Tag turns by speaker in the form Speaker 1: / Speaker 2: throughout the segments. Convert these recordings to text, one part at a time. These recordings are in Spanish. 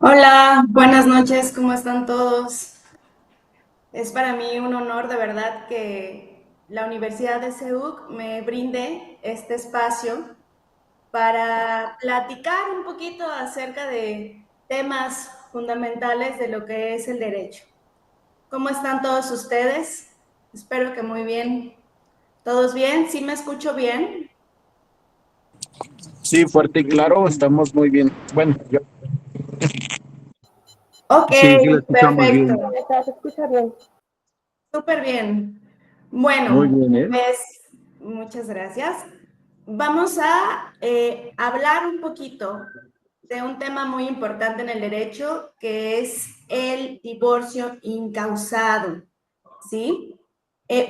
Speaker 1: Hola, buenas noches, ¿cómo están todos? Es para mí un honor de verdad que la Universidad de CEUC me brinde este espacio para platicar un poquito acerca de temas fundamentales de lo que es el derecho. ¿Cómo están todos ustedes? Espero que muy bien. ¿Todos bien? ¿Sí me escucho bien?
Speaker 2: Sí, fuerte y claro, estamos muy bien. Bueno, yo
Speaker 1: Ok,
Speaker 2: sí, sí lo escuchamos
Speaker 1: perfecto.
Speaker 2: bien.
Speaker 1: Se escucha bien. Súper bien.
Speaker 2: Muy
Speaker 1: Bueno,
Speaker 2: bien, ¿eh?
Speaker 1: pues muchas gracias. Vamos a hablar un poquito de un tema muy importante en el derecho, que es el divorcio incausado, ¿sí?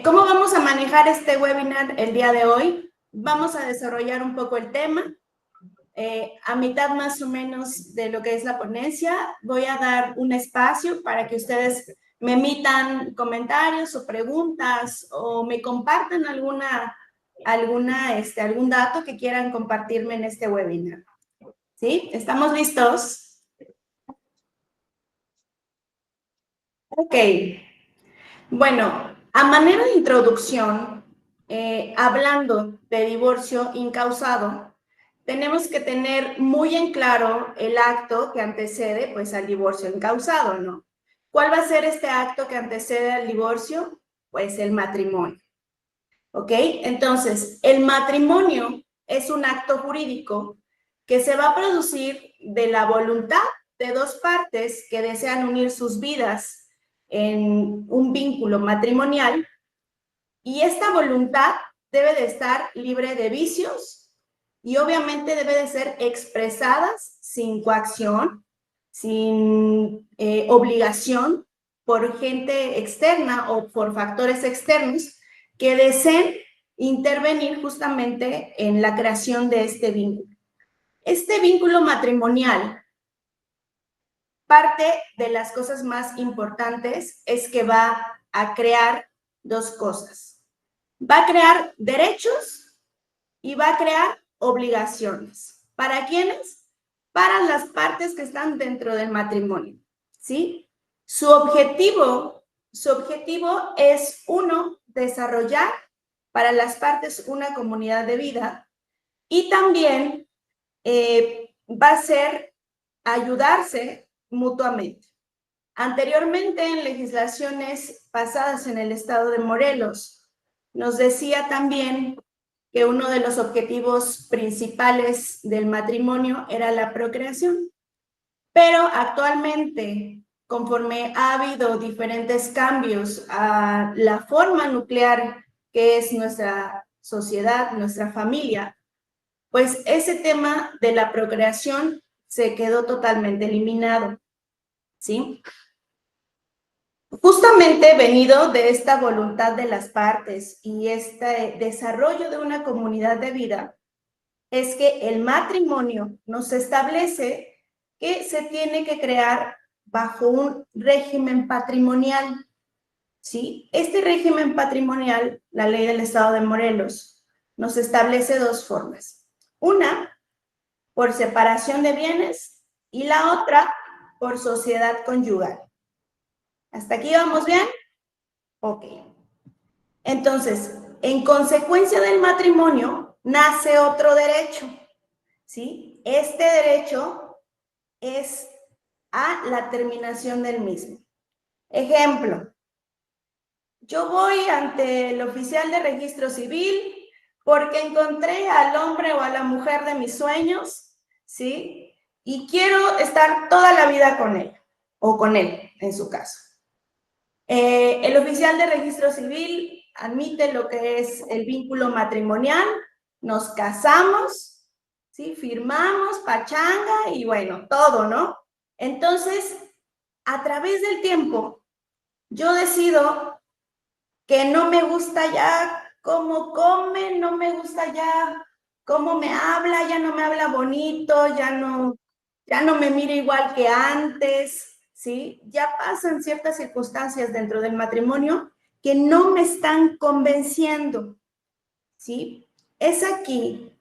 Speaker 1: ¿Cómo vamos a manejar este webinar el día de hoy? Vamos a desarrollar un poco el tema. A mitad más o menos de lo que es la ponencia, voy a dar un espacio para que ustedes me emitan comentarios o preguntas o me compartan algún dato que quieran compartirme en este webinar. ¿Sí? ¿Estamos listos? Ok. Bueno, a manera de introducción, hablando de divorcio incausado, tenemos que tener muy en claro el acto que antecede pues al divorcio incausado, ¿no? ¿Cuál va a ser este acto que antecede al divorcio? Pues el matrimonio, ¿ok? Entonces, el matrimonio es un acto jurídico que se va a producir de la voluntad de dos partes que desean unir sus vidas en un vínculo matrimonial, y esta voluntad debe de estar libre de vicios y obviamente debe de ser expresadas sin coacción, sin obligación por gente externa o por factores externos que deseen intervenir justamente en la creación de este vínculo. Este vínculo matrimonial, parte de las cosas más importantes es que va a crear dos cosas. Va a crear derechos y va a crear obligaciones. ¿Para quiénes? Para las partes que están dentro del matrimonio, ¿sí? Su objetivo es, uno, desarrollar para las partes una comunidad de vida, y también va a ser ayudarse mutuamente. Anteriormente, en legislaciones pasadas en el estado de Morelos, nos decía también que uno de los objetivos principales del matrimonio era la procreación. Pero actualmente, conforme ha habido diferentes cambios a la forma nuclear que es nuestra sociedad, nuestra familia, pues ese tema de la procreación se quedó totalmente eliminado, ¿sí? Justamente venido de esta voluntad de las partes y este desarrollo de una comunidad de vida, es que el matrimonio nos establece que se tiene que crear bajo un régimen patrimonial, ¿sí? Este régimen patrimonial, la ley del Estado de Morelos, nos establece dos formas. Una, por separación de bienes, y la otra, por sociedad conyugal. ¿Hasta aquí vamos bien? Ok. Entonces, en consecuencia del matrimonio, nace otro derecho, ¿sí? Este derecho es a la terminación del mismo. Ejemplo, yo voy ante el oficial de registro civil porque encontré al hombre o a la mujer de mis sueños, ¿sí? Y quiero estar toda la vida con él, o con él, en su caso. El oficial de registro civil admite lo que es el vínculo matrimonial, nos casamos, ¿sí? Firmamos, pachanga y bueno, todo, ¿no? Entonces, a través del tiempo, yo decido que no me gusta ya cómo come, no me gusta ya cómo me habla, ya no me habla bonito, ya no me mira igual que antes, ¿sí? Ya pasan ciertas circunstancias dentro del matrimonio que no me están convenciendo, ¿sí? Es aquí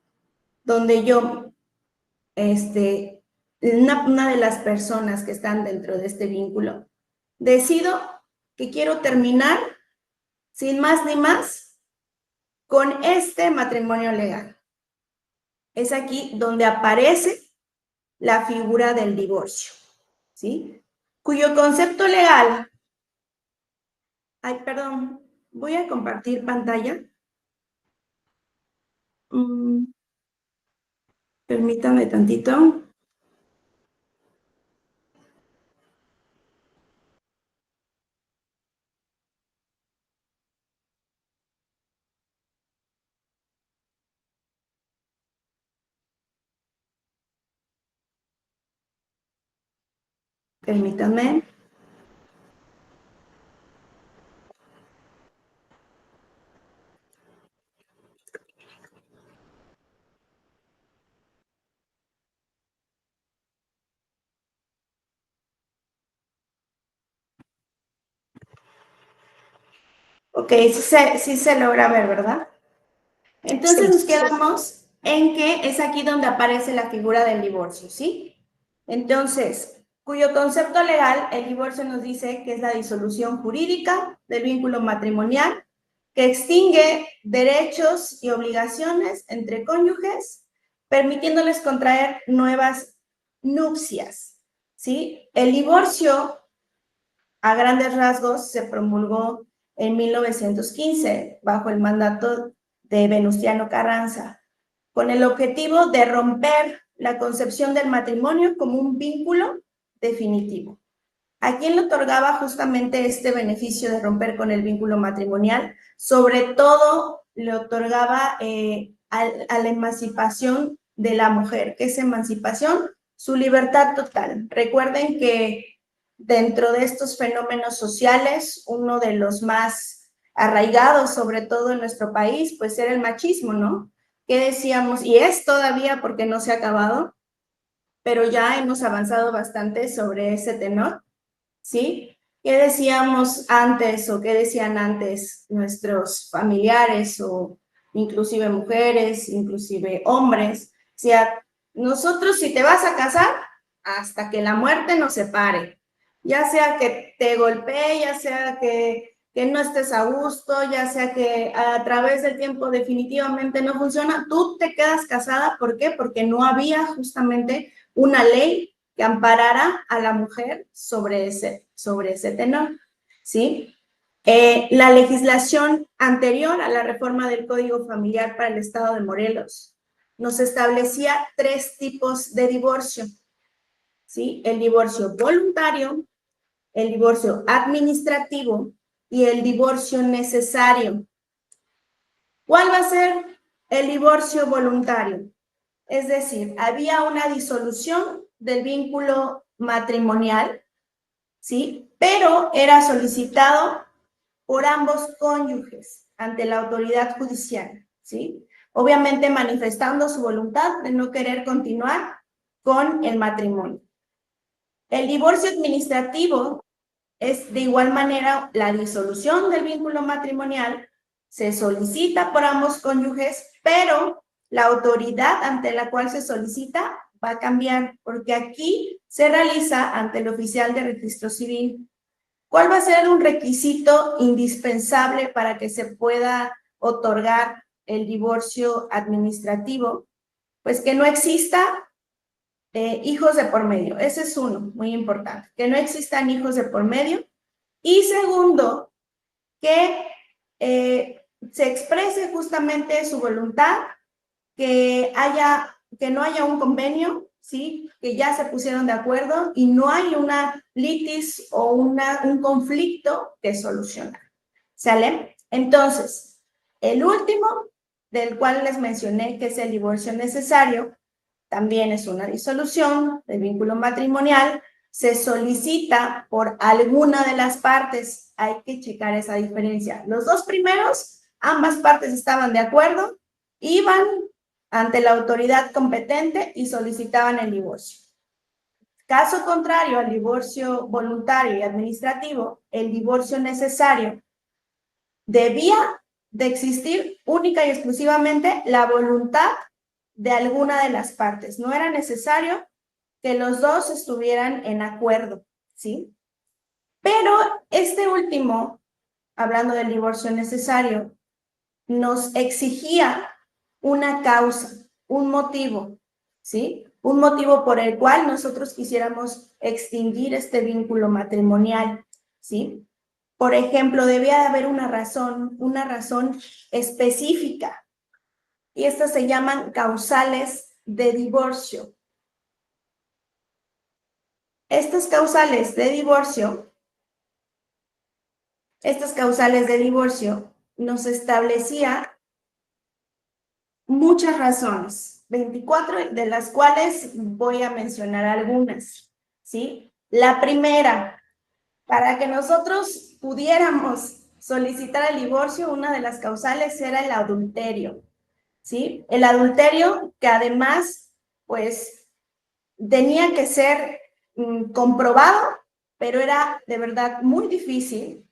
Speaker 1: donde yo una de las personas que están dentro de este vínculo, decido que quiero terminar sin más ni más con este matrimonio legal. Es aquí donde aparece la figura del divorcio, ¿sí? Cuyo concepto legal... Ay, perdón, voy a compartir pantalla. Permítame tantito. Permítanme. Ok, sí se logra ver, ¿verdad? Entonces
Speaker 3: Sí.
Speaker 1: nos quedamos en que es aquí donde aparece la figura del divorcio, ¿sí? Entonces, cuyo concepto legal, el divorcio nos dice que es la disolución jurídica del vínculo matrimonial que extingue derechos y obligaciones entre cónyuges, permitiéndoles contraer nuevas nupcias, ¿sí? El divorcio, a grandes rasgos, se promulgó en 1915 bajo el mandato de Venustiano Carranza, con el objetivo de romper la concepción del matrimonio como un vínculo definitivo. ¿A quién le otorgaba justamente este beneficio de romper con el vínculo matrimonial? Sobre todo le otorgaba a la emancipación de la mujer. ¿Qué es emancipación? Su libertad total. Recuerden que dentro de estos fenómenos sociales, uno de los más arraigados, sobre todo en nuestro país, pues era el machismo, ¿no? ¿Qué decíamos? Y es todavía porque no se ha acabado, pero ya hemos avanzado bastante sobre ese tenor, ¿sí? ¿Qué decíamos antes o qué decían antes nuestros familiares o inclusive mujeres, inclusive hombres? O sea, nosotros si te vas a casar, hasta que la muerte nos separe, ya sea que te golpee, ya sea que no estés a gusto, ya sea que a través del tiempo definitivamente no funciona, tú te quedas casada. ¿Por qué? Porque no había justamente una ley que amparara a la mujer sobre ese tenor, ¿sí? La legislación anterior a la reforma del Código Familiar para el Estado de Morelos nos establecía 3 tipos de divorcio, ¿sí? El divorcio voluntario, el divorcio administrativo y el divorcio necesario. ¿Cuál va a ser el divorcio voluntario? Es decir, había una disolución del vínculo matrimonial, ¿sí? Pero era solicitado por ambos cónyuges ante la autoridad judicial, ¿sí? Obviamente manifestando su voluntad de no querer continuar con el matrimonio. El divorcio administrativo es de igual manera la disolución del vínculo matrimonial, se solicita por ambos cónyuges, pero la autoridad ante la cual se solicita va a cambiar, porque aquí se realiza ante el oficial de registro civil. ¿Cuál va a ser un requisito indispensable para que se pueda otorgar el divorcio administrativo? Pues que no exista hijos de por medio. Ese es uno, muy importante, que no existan hijos de por medio. Y segundo, que se exprese justamente su voluntad, que no haya un convenio, ¿sí? Que ya se pusieron de acuerdo y no hay una litis o un conflicto que solucionar. ¿Sale? Entonces, el último, del cual les mencioné, que es el divorcio necesario, también es una disolución del vínculo matrimonial, se solicita por alguna de las partes. Hay que checar esa diferencia. Los 2 primeros, ambas partes estaban de acuerdo, iban ante la autoridad competente y solicitaban el divorcio. Caso contrario al divorcio voluntario y administrativo, el divorcio necesario debía de existir única y exclusivamente la voluntad de alguna de las partes. No era necesario que los dos estuvieran en acuerdo, ¿sí? Pero este último, hablando del divorcio necesario, nos exigía una causa, un motivo, ¿sí? Un motivo por el cual nosotros quisiéramos extinguir este vínculo matrimonial, ¿sí? Por ejemplo, debía de haber una razón específica, y estas se llaman causales de divorcio. Estas causales de divorcio nos establecía muchas razones, 24 de las cuales voy a mencionar algunas, ¿sí? La primera, para que nosotros pudiéramos solicitar el divorcio, una de las causales era el adulterio, ¿sí? El adulterio que además, pues, tenía que ser comprobado, pero era de verdad muy difícil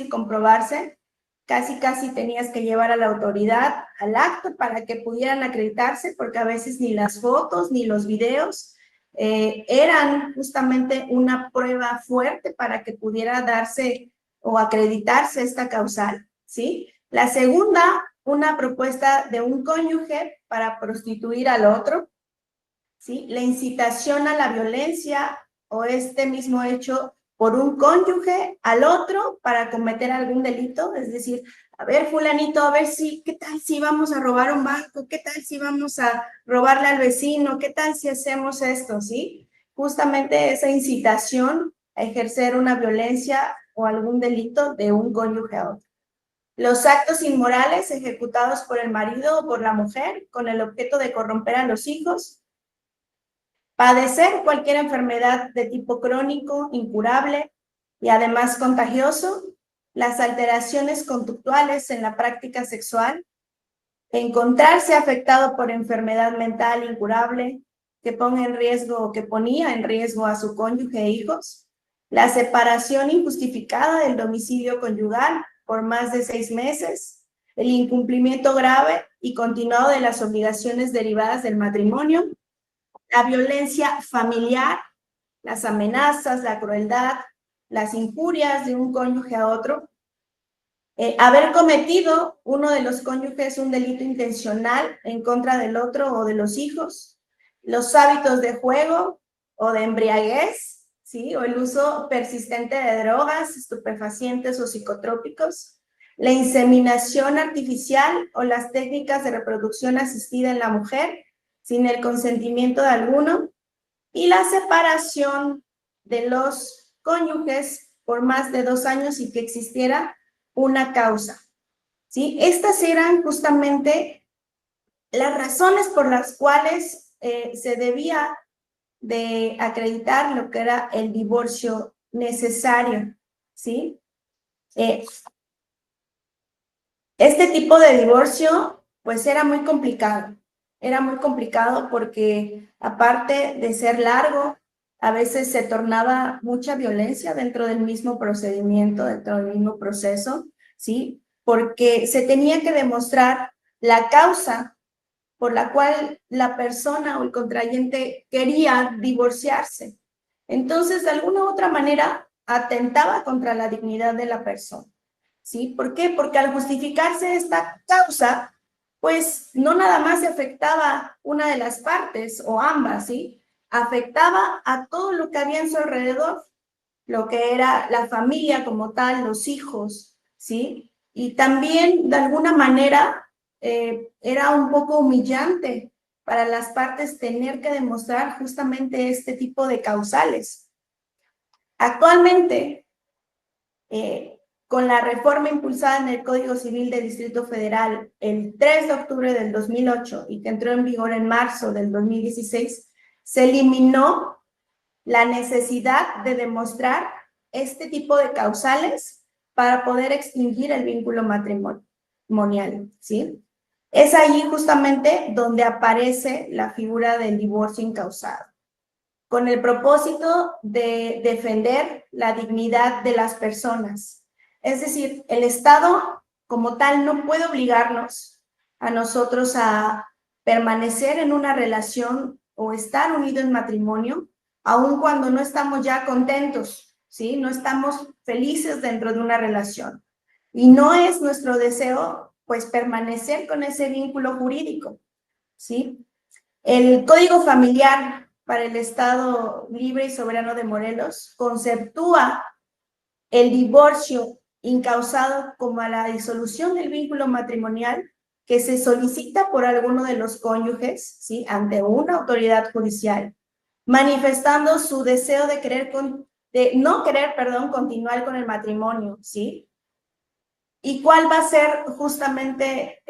Speaker 1: comprobarse. Casi tenías que llevar a la autoridad al acto para que pudieran acreditarse, porque a veces ni las fotos ni los videos eran justamente una prueba fuerte para que pudiera darse o acreditarse esta causal, ¿sí? La segunda, una propuesta de un cónyuge para prostituir al otro, ¿sí? La incitación a la violencia o este mismo hecho por un cónyuge al otro para cometer algún delito, es decir, a ver, fulanito, a ver si, ¿qué tal si vamos a robar un banco? ¿Qué tal si vamos a robarle al vecino? ¿Qué tal si hacemos esto? ¿Sí? Justamente esa incitación a ejercer una violencia o algún delito de un cónyuge a otro. Los actos inmorales ejecutados por el marido o por la mujer con el objeto de corromper a los hijos, padecer cualquier enfermedad de tipo crónico, incurable y además contagioso, las alteraciones conductuales en la práctica sexual, encontrarse afectado por enfermedad mental incurable que ponga en riesgo o que ponía en riesgo a su cónyuge e hijos, la separación injustificada del domicilio conyugal por más de 6 meses, el incumplimiento grave y continuado de las obligaciones derivadas del matrimonio, la violencia familiar, las amenazas, la crueldad, las injurias de un cónyuge a otro, haber cometido uno de los cónyuges un delito intencional en contra del otro o de los hijos, los hábitos de juego o de embriaguez, ¿sí? O el uso persistente de drogas, estupefacientes o psicotrópicos, la inseminación artificial o las técnicas de reproducción asistida en la mujer sin el consentimiento de alguno, y la separación de los cónyuges por más de 2 años y que existiera una causa, ¿sí? Estas eran justamente las razones por las cuales se debía de acreditar lo que era el divorcio necesario, ¿sí? Este tipo de divorcio, pues era muy complicado porque aparte de ser largo, a veces se tornaba mucha violencia dentro del mismo procedimiento, dentro del mismo proceso, ¿sí? Porque se tenía que demostrar la causa por la cual la persona o el contrayente quería divorciarse. Entonces, de alguna u otra manera, atentaba contra la dignidad de la persona, ¿sí? ¿Por qué? Porque al justificarse esta causa, pues no nada más se afectaba una de las partes o ambas, ¿sí? Afectaba a todo lo que había en su alrededor, lo que era la familia como tal, los hijos, ¿sí? Y también, de alguna manera, era un poco humillante para las partes tener que demostrar justamente este tipo de causales. Actualmente, con la reforma impulsada en el Código Civil del Distrito Federal el 3 de octubre del 2008 y que entró en vigor en marzo del 2016, se eliminó la necesidad de demostrar este tipo de causales para poder extinguir el vínculo matrimonial, ¿sí? Es allí justamente donde aparece la figura del divorcio incausado, con el propósito de defender la dignidad de las personas. Es decir, el Estado como tal no puede obligarnos a nosotros a permanecer en una relación o estar unido en matrimonio, aun cuando no estamos ya contentos, ¿sí? No estamos felices dentro de una relación. Y no es nuestro deseo, pues, permanecer con ese vínculo jurídico, ¿sí? El Código Familiar para el Estado Libre y Soberano de Morelos conceptúa el divorcio incausado como a la disolución del vínculo matrimonial que se solicita por alguno de los cónyuges, ¿sí? Ante una autoridad judicial, manifestando su deseo de no querer, continuar con el matrimonio, ¿sí? ¿Y cuál va a ser justamente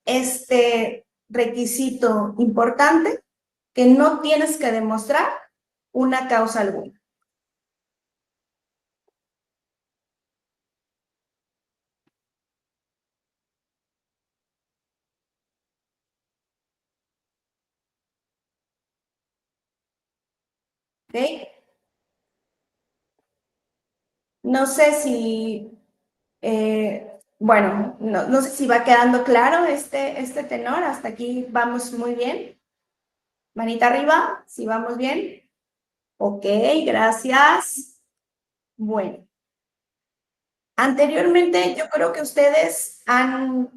Speaker 1: este requisito importante? Que no tienes que demostrar una causa alguna. ¿Ok? No sé si, bueno, no sé si va quedando claro este tenor. Hasta aquí vamos muy bien. Manita arriba, si vamos bien. Ok, gracias. Bueno, anteriormente yo creo que ustedes han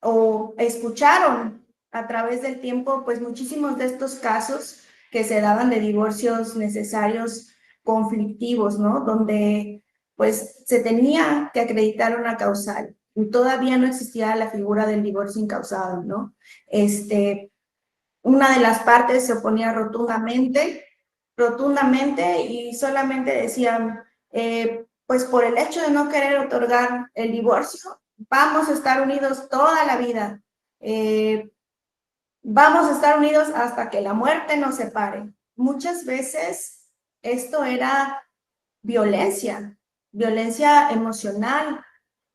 Speaker 1: o escucharon a través del tiempo, pues muchísimos de estos casos que se daban de divorcios necesarios conflictivos, ¿no? Donde pues se tenía que acreditar una causal y todavía no existía la figura del divorcio incausado, ¿no? Una de las partes se oponía rotundamente y solamente decían, pues por el hecho de no querer otorgar el divorcio, vamos a estar unidos toda la vida. Vamos a estar unidos hasta que la muerte nos separe. Muchas veces esto era violencia, violencia emocional,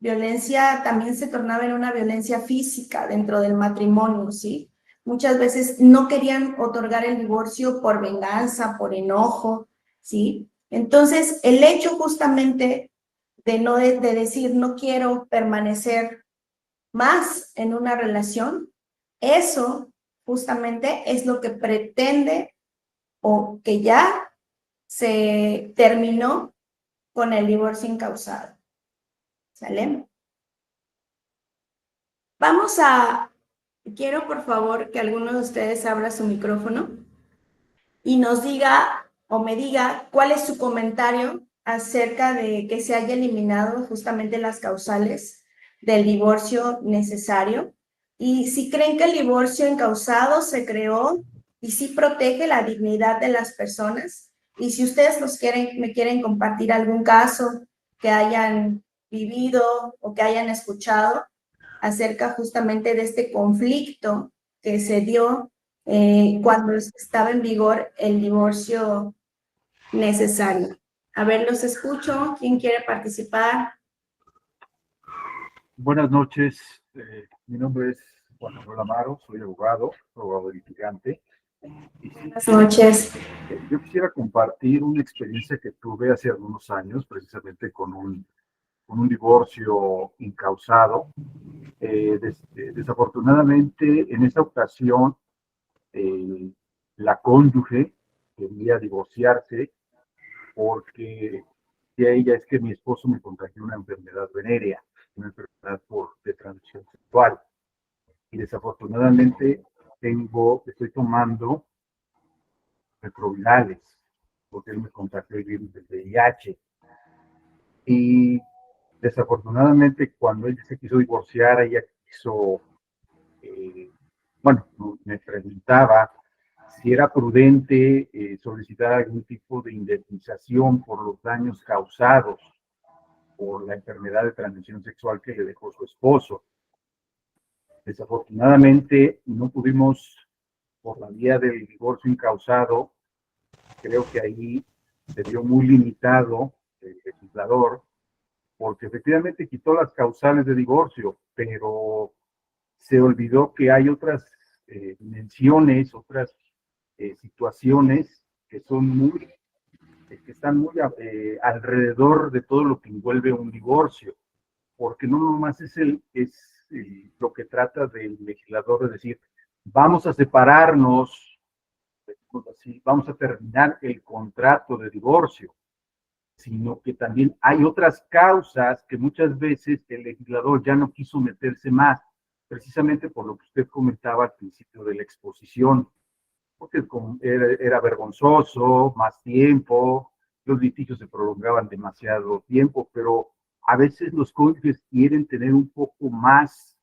Speaker 1: violencia también se tornaba en una violencia física dentro del matrimonio, ¿sí? Muchas veces no querían otorgar el divorcio por venganza, por enojo, ¿sí? Entonces, el hecho justamente de decir no quiero permanecer más en una relación, eso justamente es lo que pretende o que ya se terminó con el divorcio incausado. ¿Sale? Quiero por favor que alguno de ustedes abra su micrófono y nos diga o me diga cuál es su comentario acerca de que se haya eliminado justamente las causales del divorcio necesario y si creen que el divorcio incausado se creó y si protege la dignidad de las personas y si ustedes me quieren compartir algún caso que hayan vivido o que hayan escuchado acerca justamente de este conflicto que se dio cuando estaba en vigor el divorcio necesario. A ver, los escucho. ¿Quién quiere participar?
Speaker 3: Buenas noches. Mi nombre es Juan Manuel Amaro, soy abogado litigante.
Speaker 1: Buenas noches.
Speaker 3: Yo quisiera compartir una experiencia que tuve hace algunos años, precisamente con un divorcio incausado. Desafortunadamente, en esa ocasión, la cónyuge quería divorciarse porque ella es que mi esposo me contagió una enfermedad venérea, una enfermedad de transmisión sexual. Y desafortunadamente estoy tomando retrovirales, porque él me contagió el virus del VIH. Y desafortunadamente cuando ella se quiso divorciar, ella quiso, bueno, me preguntaba si era prudente solicitar algún tipo de indemnización por los daños causados por la enfermedad de transmisión sexual que le dejó su esposo. Desafortunadamente no pudimos, por la vía del divorcio incausado, creo que ahí se vio muy limitado el legislador, porque efectivamente quitó las causales de divorcio, pero se olvidó que hay otras dimensiones, otras situaciones que están muy alrededor de todo lo que envuelve un divorcio, porque no nomás lo que trata del legislador de decir, vamos a separarnos así, vamos a terminar el contrato de divorcio, sino que también hay otras causas que muchas veces el legislador ya no quiso meterse más, precisamente por lo que usted comentaba al principio de la exposición, porque era vergonzoso, más tiempo, los litigios se prolongaban demasiado tiempo, pero a veces los cónyuges quieren tener un poco más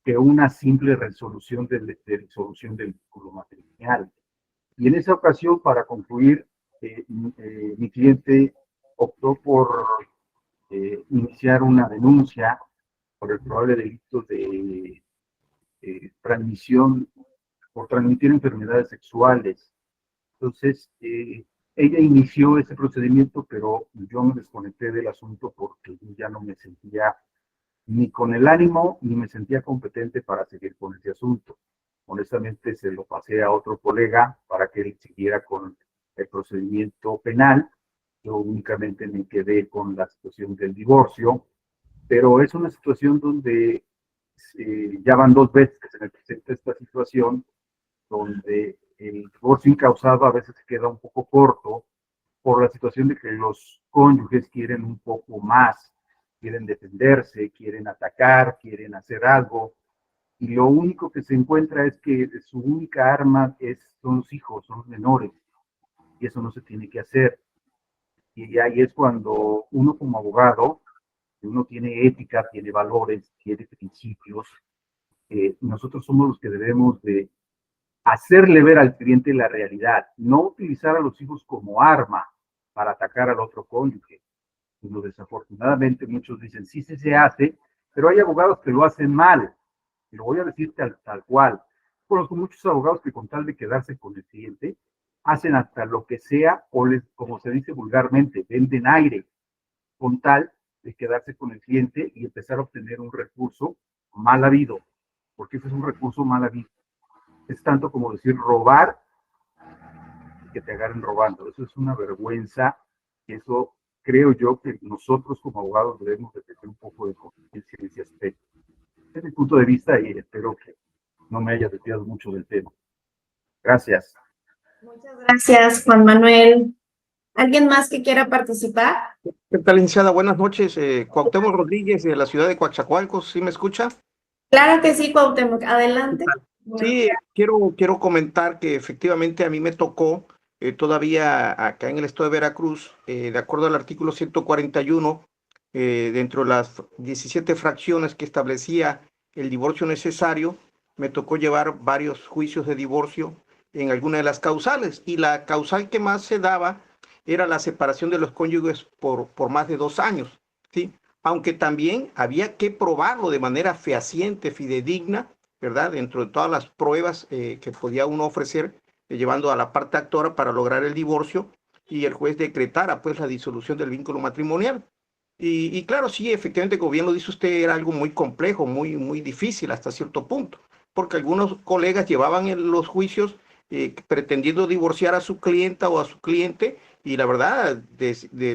Speaker 3: que una simple resolución de disolución del vínculo matrimonial. Y en esa ocasión, para concluir, mi cliente optó por iniciar una denuncia por el probable delito de transmisión, por transmitir enfermedades sexuales. Entonces, ella inició ese procedimiento, pero yo me desconecté del asunto porque yo ya no me sentía ni con el ánimo, ni me sentía competente para seguir con ese asunto. Honestamente, se lo pasé a otro colega para que él siguiera con el procedimiento penal. Yo únicamente me quedé con la situación del divorcio, pero es una situación donde ya van 2 veces que se me presenta esta situación, donde el divorcio incausado a veces se queda un poco corto por la situación de que los cónyuges quieren un poco más, quieren defenderse, quieren atacar, quieren hacer algo, y lo único que se encuentra es que su única arma son los hijos, son los menores, y eso no se tiene que hacer. Y ahí es cuando uno como abogado, uno tiene ética, tiene valores, tiene principios, nosotros somos los que debemos de hacerle ver al cliente la realidad, no utilizar a los hijos como arma para atacar al otro cónyuge. Sino desafortunadamente muchos dicen, sí, sí se hace, pero hay abogados que lo hacen mal. Y lo voy a decir tal cual. Conozco muchos abogados que con tal de quedarse con el cliente, hacen hasta lo que sea, o como se dice vulgarmente, venden aire, con tal de quedarse con el cliente y empezar a obtener un recurso mal habido, porque ese es un recurso mal habido. Es tanto como decir robar y que te agarren robando. Eso es una vergüenza, y eso creo yo que nosotros como abogados debemos de tener un poco de conciencia en ese aspecto. Ese es mi punto de vista y espero que no me haya desviado mucho del tema. Gracias.
Speaker 1: Muchas gracias, Juan Manuel. ¿Alguien más que quiera participar?
Speaker 4: ¿Qué tal, licenciada? Buenas noches. Cuauhtémoc Rodríguez, de la ciudad de Coatzacoalcos. ¿Sí me escucha?
Speaker 1: Claro que sí, Cuauhtémoc. Adelante.
Speaker 4: Sí, quiero comentar que efectivamente a mí me tocó todavía acá en el estado de Veracruz, de acuerdo al artículo 141, dentro de las 17 fracciones que establecía el divorcio necesario, me tocó llevar varios juicios de divorcio en alguna de las causales, y la causal que más se daba era la separación de los cónyuges por más de 2 años, ¿sí? Aunque también había que probarlo de manera fehaciente, fidedigna, ¿verdad? Dentro de todas las pruebas que podía uno ofrecer, llevando a la parte actora para lograr el divorcio, y el juez decretara pues la disolución del vínculo matrimonial. Y claro, sí, efectivamente, como bien lo dice usted, era algo muy complejo, muy difícil hasta cierto punto, porque algunos colegas llevaban los juicios pretendiendo divorciar a su clienta o a su cliente, y la verdad,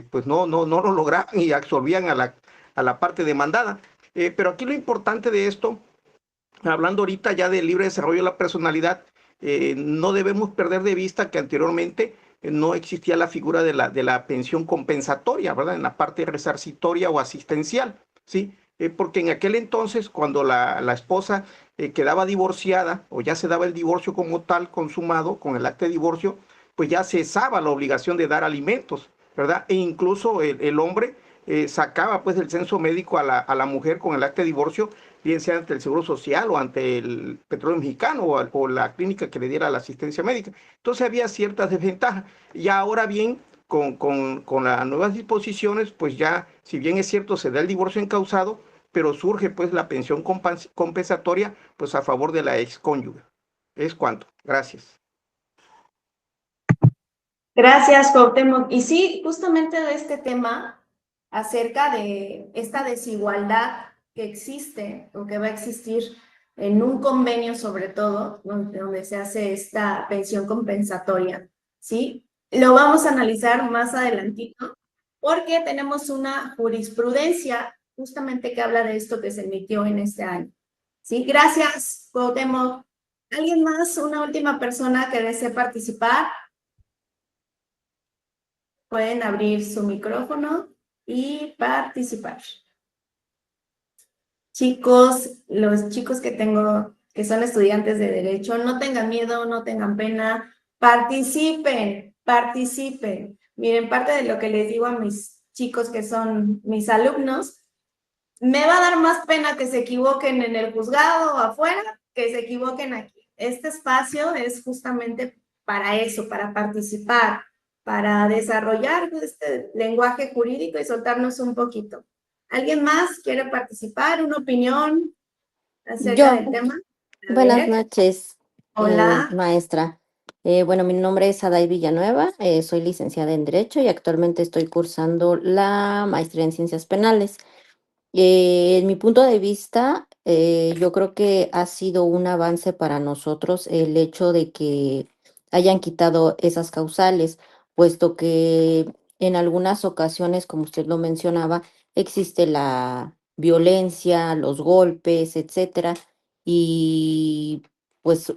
Speaker 4: pues no lo lograban y absolvían a la parte demandada. Pero aquí lo importante de esto, hablando ahorita ya del libre desarrollo de la personalidad, no debemos perder de vista que anteriormente no existía la figura de la pensión compensatoria, ¿verdad? En la parte resarcitoria o asistencial, ¿sí? Porque en aquel entonces, cuando la esposa quedaba divorciada o ya se daba el divorcio como tal consumado con el acta de divorcio, pues ya cesaba la obligación de dar alimentos, ¿verdad? E incluso el hombre sacaba pues del censo médico a la mujer con el acta de divorcio, bien sea ante el Seguro Social o ante el Petróleo Mexicano o la clínica que le diera la asistencia médica. Entonces había ciertas desventajas. Y ahora bien, con las nuevas disposiciones, pues ya, si bien es cierto, se da el divorcio encausado, pero surge pues la pensión compensatoria pues a favor de la excónyuge. Es cuanto. Gracias.
Speaker 1: Gracias, Cuauhtémoc. Y sí, justamente de este tema, acerca de esta desigualdad que existe o que va a existir en un convenio, sobre todo, donde se hace esta pensión compensatoria, ¿sí? Lo vamos a analizar más adelantito, porque tenemos una jurisprudencia justamente que habla de esto que se emitió en este año. ¿Sí? Gracias, Cuauhtémoc. ¿Alguien más? ¿Una última persona que desee participar? Pueden abrir su micrófono y participar. Chicos, los chicos que tengo, que son estudiantes de Derecho, no tengan miedo, no tengan pena, participen, participen. Miren, parte de lo que les digo a mis chicos que son mis alumnos, me va a dar más pena que se equivoquen en el juzgado o afuera que se equivoquen aquí. Este espacio es justamente para eso, para participar, para desarrollar este lenguaje jurídico y soltarnos un poquito. ¿Alguien más quiere participar? ¿Una opinión acerca del
Speaker 5: Yo,
Speaker 1: tema? A
Speaker 5: buenas
Speaker 1: ver,
Speaker 5: noches,
Speaker 1: hola.
Speaker 5: maestra. Bueno, mi nombre es Aday Villanueva, soy licenciada en Derecho y actualmente estoy cursando la maestría en Ciencias Penales. En mi punto de vista, yo creo que ha sido un avance para nosotros el hecho de que hayan quitado esas causales, puesto que en algunas ocasiones, como usted lo mencionaba, existe la violencia, los golpes, etcétera, y pues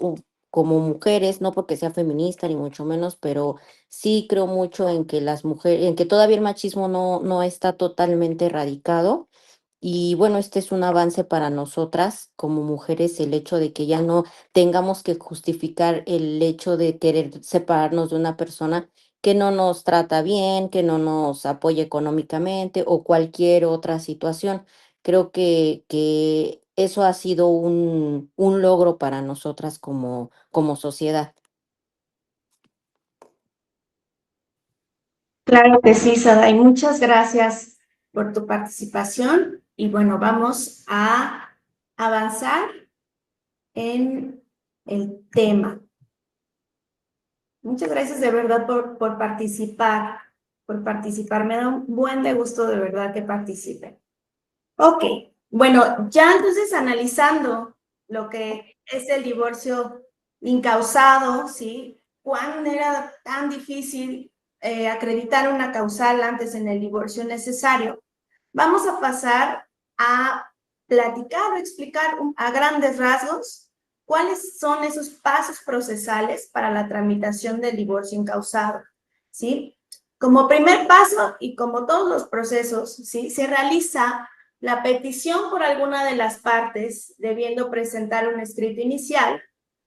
Speaker 5: como mujeres, no porque sea feminista ni mucho menos, pero sí creo mucho en que las mujeres, en que todavía el machismo no está totalmente erradicado y bueno, este es un avance para nosotras como mujeres, el hecho de que ya no tengamos que justificar el hecho de querer separarnos de una persona que no nos trata bien, que no nos apoya económicamente o cualquier otra situación. Creo que eso ha sido un logro para nosotras como sociedad.
Speaker 1: Claro que sí, Sada, y muchas gracias por tu participación. Y bueno, vamos a avanzar en el tema. Muchas gracias de verdad por participar, por participar. Me da un buen de gusto de verdad que participen. Ok, bueno, ya entonces analizando lo que es el divorcio incausado, ¿sí? ¿Cuán era tan difícil acreditar una causal antes en el divorcio necesario? Vamos a pasar a platicar o explicar a grandes rasgos cuáles son esos pasos procesales para la tramitación del divorcio incausado, ¿sí? Como primer paso y como todos los procesos, ¿sí? Se realiza la petición por alguna de las partes, debiendo presentar un escrito inicial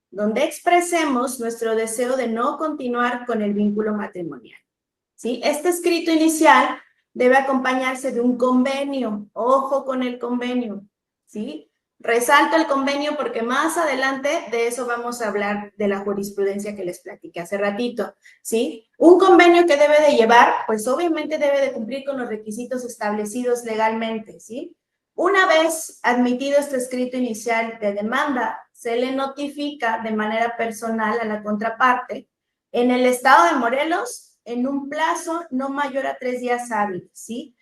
Speaker 1: donde expresemos nuestro deseo de no continuar con el vínculo matrimonial, ¿sí? Este escrito inicial debe acompañarse de un convenio. Ojo con el convenio, ¿sí? Resalto el convenio porque más adelante de eso vamos a hablar de la jurisprudencia que les platiqué hace ratito, ¿sí? Un convenio que debe de llevar, pues obviamente debe de cumplir con los requisitos establecidos legalmente, ¿sí? Una vez admitido este escrito inicial de demanda, se le notifica de manera personal a la contraparte en el estado de Morelos en un plazo no mayor a 3 días hábiles, ¿sí?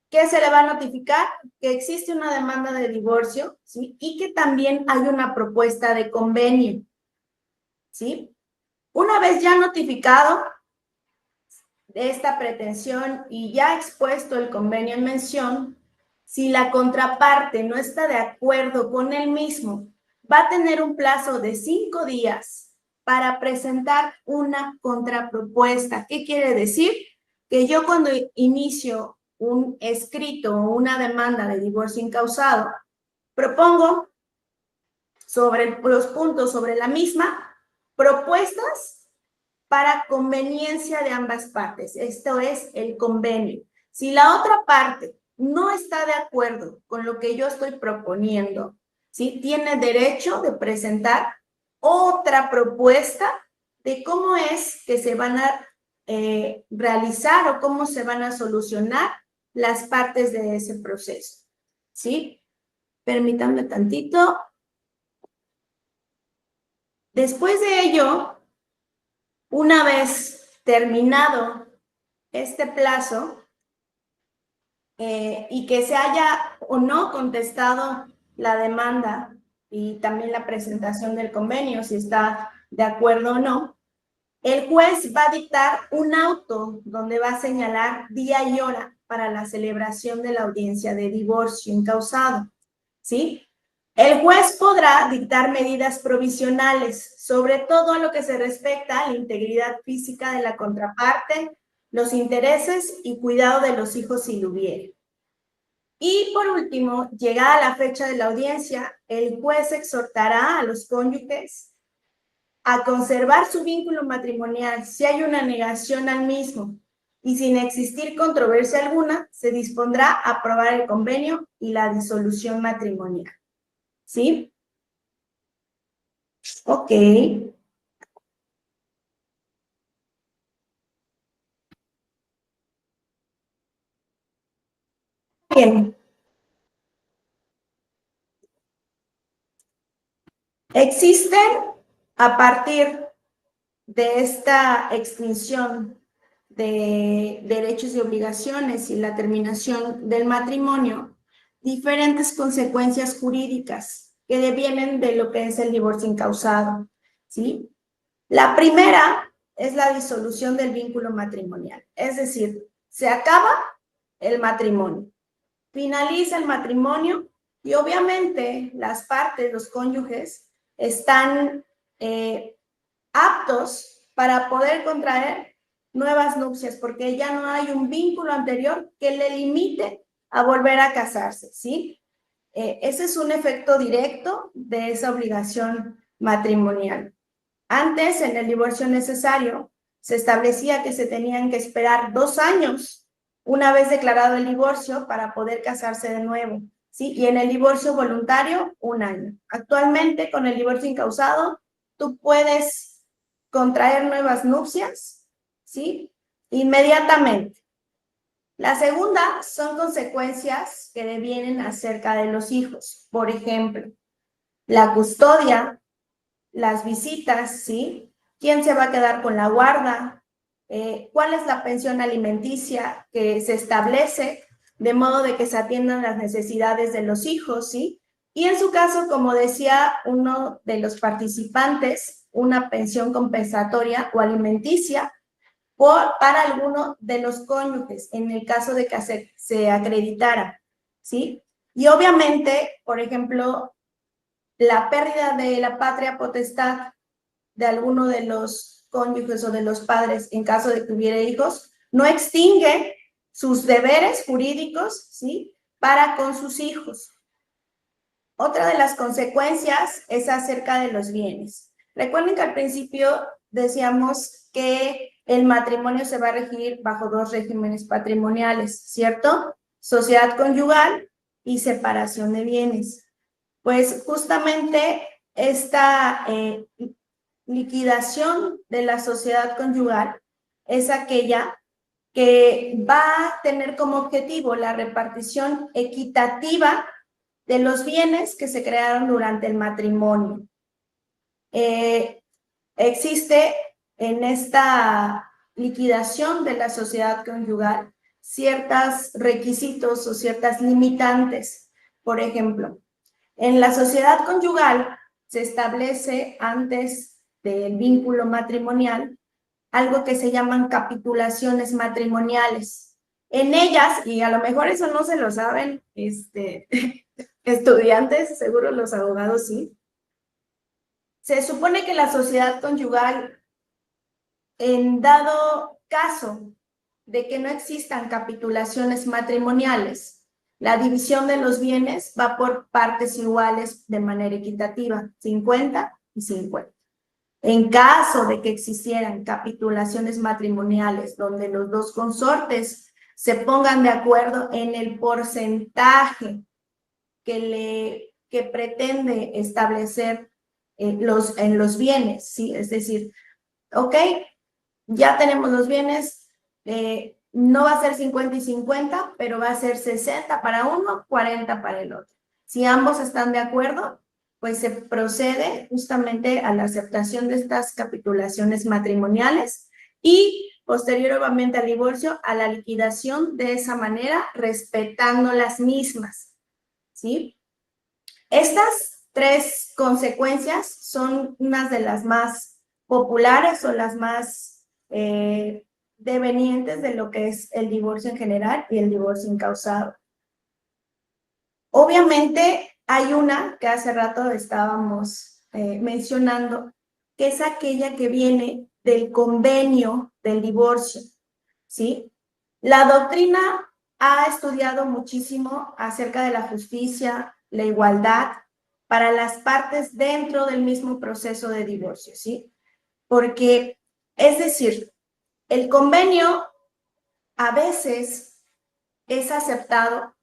Speaker 1: ¿Qué se le va a notificar? Que existe una demanda de divorcio, ¿sí? Y que también hay una propuesta de convenio, ¿sí? Una vez ya notificado de esta pretensión y ya expuesto el convenio en mención, si la contraparte no está de acuerdo con el mismo, va a tener un plazo de 5 días para presentar una contrapropuesta. ¿Qué quiere decir? Que yo cuando inicio un escrito o una demanda de divorcio incausado, propongo sobre los puntos sobre la misma propuestas para conveniencia de ambas partes. Esto es el convenio. Si la otra parte no está de acuerdo con lo que yo estoy proponiendo, ¿sí? Tiene derecho de presentar otra propuesta de cómo es que se van a realizar o cómo se van a solucionar las partes de ese proceso, ¿sí? Permítanme tantito. Después de ello, una vez terminado este plazo y que se haya o no contestado la demanda y también la presentación del convenio, si está de acuerdo o no, el juez va a dictar un auto donde va a señalar día y hora para la celebración de la audiencia de divorcio incausado, ¿sí? El juez podrá dictar medidas provisionales, sobre todo en lo que se respecta a la integridad física de la contraparte, los intereses y cuidado de los hijos si lo hubiere. Y por último, llegada la fecha de la audiencia, el juez exhortará a los cónyuges a conservar su vínculo matrimonial si hay una negación al mismo, y sin existir controversia alguna, se dispondrá a aprobar el convenio y la disolución matrimonial. ¿Sí? Ok. Bien. Existen, a partir de esta extinción de derechos y obligaciones y la terminación del matrimonio, diferentes consecuencias jurídicas que devienen de lo que es el divorcio incausado, ¿sí? La primera es la disolución del vínculo matrimonial, es decir, se acaba el matrimonio, finaliza el matrimonio y obviamente las partes, los cónyuges, están aptos para poder contraer nuevas nupcias, porque ya no hay un vínculo anterior que le limite a volver a casarse, ¿sí? Ese es un efecto directo de esa obligación matrimonial. Antes, en el divorcio necesario, se establecía que se tenían que esperar 2 años una vez declarado el divorcio para poder casarse de nuevo, ¿sí? Y en el divorcio voluntario, 1 año. Actualmente, con el divorcio incausado, tú puedes contraer nuevas nupcias, ¿sí? Inmediatamente. La segunda son consecuencias que devienen acerca de los hijos. Por ejemplo, la custodia, las visitas, ¿sí? ¿Quién se va a quedar con la guarda? ¿Cuál es la pensión alimenticia que se establece de modo de que se atiendan las necesidades de los hijos, ¿sí? Y en su caso, como decía uno de los participantes, una pensión compensatoria o alimenticia para alguno de los cónyuges, en el caso de que se acreditara, ¿sí? Y obviamente, por ejemplo, la pérdida de la patria potestad de alguno de los cónyuges o de los padres en caso de que hubiera hijos, no extingue sus deberes jurídicos, ¿sí? Para con sus hijos. Otra de las consecuencias es acerca de los bienes. Recuerden que al principio decíamos que el matrimonio se va a regir bajo 2 regímenes patrimoniales, ¿cierto? Sociedad conyugal y separación de bienes. Pues justamente esta liquidación de la sociedad conyugal es aquella que va a tener como objetivo la repartición equitativa de los bienes que se crearon durante el matrimonio. Existe en esta liquidación de la sociedad conyugal ciertos requisitos o ciertas limitantes. Por ejemplo, en la sociedad conyugal se establece antes del vínculo matrimonial algo que se llaman capitulaciones matrimoniales. En ellas, y a lo mejor eso no se lo saben estudiantes, seguro los abogados sí, se supone que la sociedad conyugal, en dado caso de que no existan capitulaciones matrimoniales, la división de los bienes va por partes iguales de manera equitativa, 50 y 50. En caso de que existieran capitulaciones matrimoniales donde los dos consortes se pongan de acuerdo en el porcentaje que pretende establecer en los bienes, ¿sí? Es decir, ok, ya tenemos los bienes, no va a ser 50 y 50, pero va a ser 60 para uno, 40 para el otro. Si ambos están de acuerdo, pues se procede justamente a la aceptación de estas capitulaciones matrimoniales y posteriormente al divorcio, a la liquidación de esa manera, respetando las mismas, ¿sí? Estas 3 consecuencias son unas de las más populares o las más devenientes de lo que es el divorcio en general y el divorcio incausado. Obviamente, Hay una que hace rato estábamos mencionando, que es aquella que viene del convenio del divorcio, ¿sí? La doctrina ha estudiado muchísimo acerca de la justicia, la igualdad para las partes dentro del mismo proceso de divorcio, ¿sí? Porque, es decir, el convenio a veces es aceptado,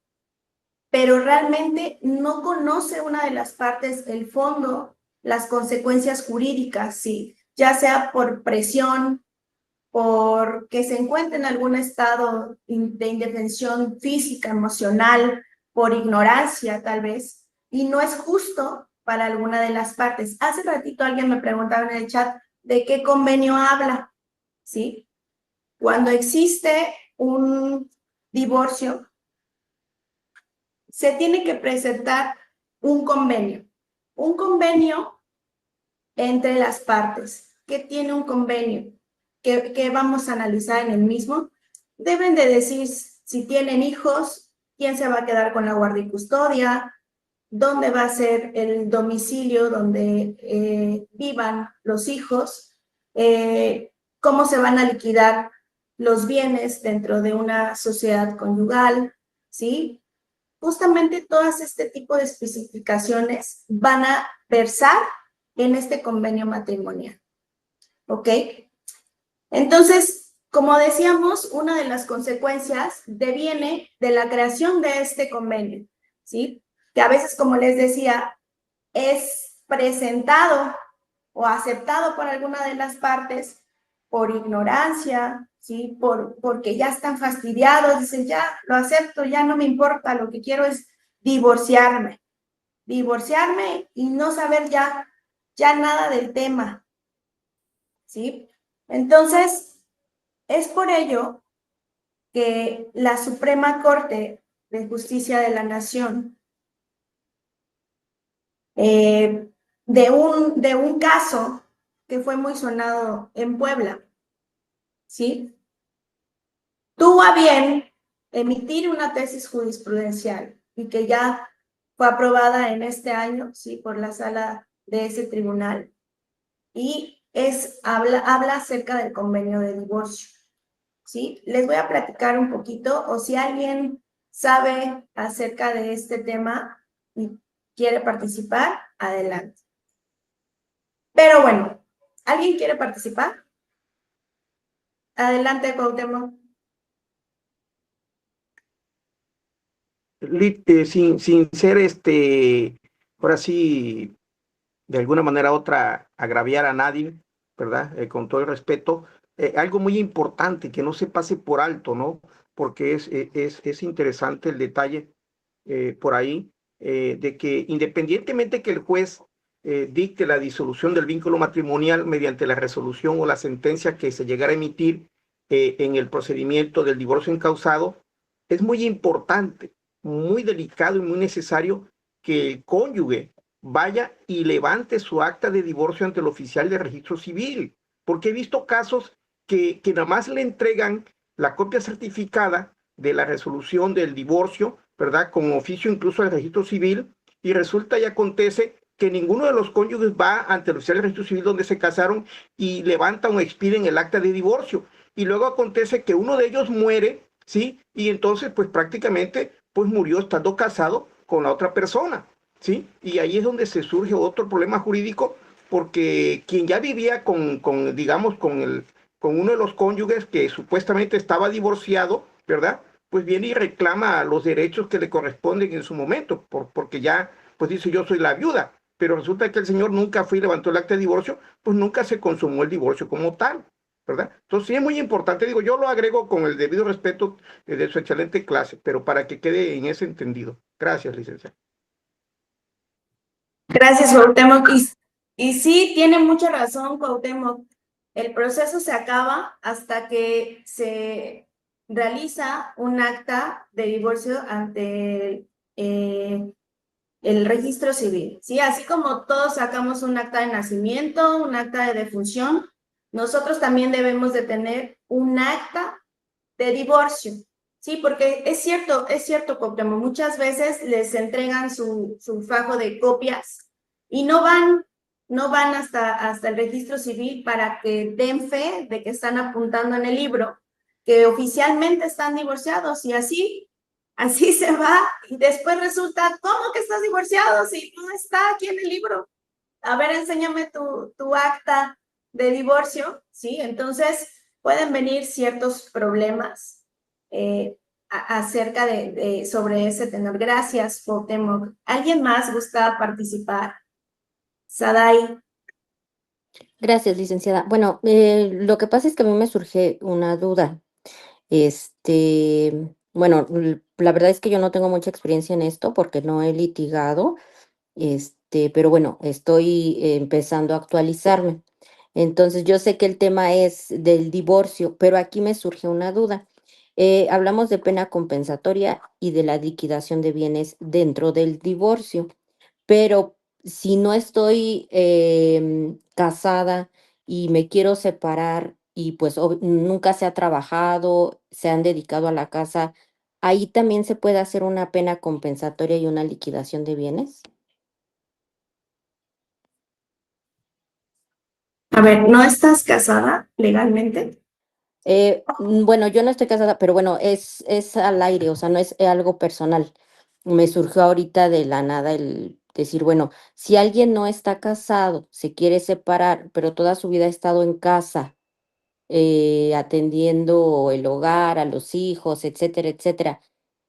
Speaker 1: pero realmente no conoce una de las partes el fondo, las consecuencias jurídicas, ¿sí? Ya sea por presión, porque se encuentra en algún estado de indefensión física, emocional, por ignorancia tal vez, y no es justo para alguna de las partes. Hace ratito alguien me preguntaba en el chat de qué convenio habla, ¿sí? Cuando existe un divorcio, se tiene que presentar un convenio entre las partes. ¿Qué tiene un convenio? ¿Qué vamos a analizar en el mismo? Deben de decir si tienen hijos, quién se va a quedar con la guardia y custodia, dónde va a ser el domicilio donde vivan los hijos, cómo se van a liquidar los bienes dentro de una sociedad conyugal, ¿sí? Justamente todas este tipo de especificaciones van a versar en este convenio matrimonial, ¿ok? Entonces, como decíamos, una de las consecuencias deviene de la creación de este convenio, ¿sí? Que a veces, como les decía, es presentado o aceptado por alguna de las partes por ignorancia, ¿sí? Porque ya están fastidiados, dicen, ya lo acepto, ya no me importa, lo que quiero es divorciarme y no saber ya nada del tema, ¿sí? Entonces, es por ello que la Suprema Corte de Justicia de la Nación, de un caso que fue muy sonado en Puebla, ¿sí? Tuvo a bien emitir una tesis jurisprudencial y que ya fue aprobada en este año, ¿sí? Por la sala de ese tribunal, y habla acerca del convenio de divorcio, ¿sí? Les voy a platicar un poquito, o si alguien sabe acerca de este tema y quiere participar, adelante. Pero bueno, ¿alguien quiere participar? Adelante, Cuauhtémoc.
Speaker 4: Sin ser ahora sí, de alguna manera u otra, agraviar a nadie, ¿verdad? Con todo el respeto, algo muy importante que no se pase por alto, ¿no? Porque es interesante el detalle por ahí, de que independientemente que el juez dicte la disolución del vínculo matrimonial mediante la resolución o la sentencia que se llegara a emitir en el procedimiento del divorcio encausado, es muy importante, muy delicado y muy necesario que el cónyuge vaya y levante su acta de divorcio ante el oficial de registro civil, porque he visto casos que nada más le entregan la copia certificada de la resolución del divorcio, ¿verdad? Con oficio incluso al registro civil, y resulta y acontece que ninguno de los cónyuges va ante el oficial de registro civil donde se casaron y levanta o expiden el acta de divorcio. Y luego acontece que uno de ellos muere, ¿sí? Y entonces, pues prácticamente, pues murió estando casado con la otra persona, ¿sí? Y ahí es donde se surge otro problema jurídico, porque quien ya vivía digamos, con uno de los cónyuges que supuestamente estaba divorciado, ¿verdad? Pues viene y reclama los derechos que le corresponden en su momento, porque ya, pues dice, yo soy la viuda, pero resulta que el señor nunca fue y levantó el acta de divorcio, pues nunca se consumó el divorcio como tal, ¿verdad? Entonces sí es muy importante, digo, yo lo agrego con el debido respeto de su excelente clase, pero para que quede en ese entendido. Gracias, licenciado.
Speaker 1: Gracias, Cuauhtémoc. Y sí, tiene mucha razón, Cuauhtémoc. El proceso se acaba hasta que se realiza un acta de divorcio ante el registro civil, ¿sí? Así como todos sacamos un acta de nacimiento, un acta de defunción, nosotros también debemos de tener un acta de divorcio, Sí, porque es cierto, Cuauhtémoc, muchas veces les entregan su fajo de copias y no van hasta el registro civil para que den fe de que están apuntando en el libro, que oficialmente están divorciados y así se va y después resulta, ¿cómo que estás divorciado si no está aquí en el libro? A ver, enséñame tu acta de divorcio, ¿sí? Entonces pueden venir ciertos problemas acerca sobre ese tenor. Gracias, Cuauhtémoc. ¿Alguien más gusta participar? Sadai.
Speaker 5: Gracias, licenciada. Bueno, lo que pasa es que a mí me surge una duda. Bueno, la verdad es que yo no tengo mucha experiencia en esto porque no he litigado, pero bueno, estoy empezando a actualizarme. Entonces, yo sé que el tema es del divorcio, pero aquí me surge una duda. Hablamos de pena compensatoria y de la liquidación de bienes dentro del divorcio, pero si no estoy casada y me quiero separar y pues nunca se ha trabajado, se han dedicado a la casa, ¿ahí también se puede hacer una pena compensatoria y una liquidación de bienes?
Speaker 1: A ver, ¿no estás casada legalmente?
Speaker 5: Bueno, yo no estoy casada, pero bueno, es al aire, o sea, no es algo personal. Me surgió ahorita de la nada el decir, bueno, si alguien no está casado, se quiere separar, pero toda su vida ha estado en casa, atendiendo el hogar, a los hijos, etcétera, etcétera,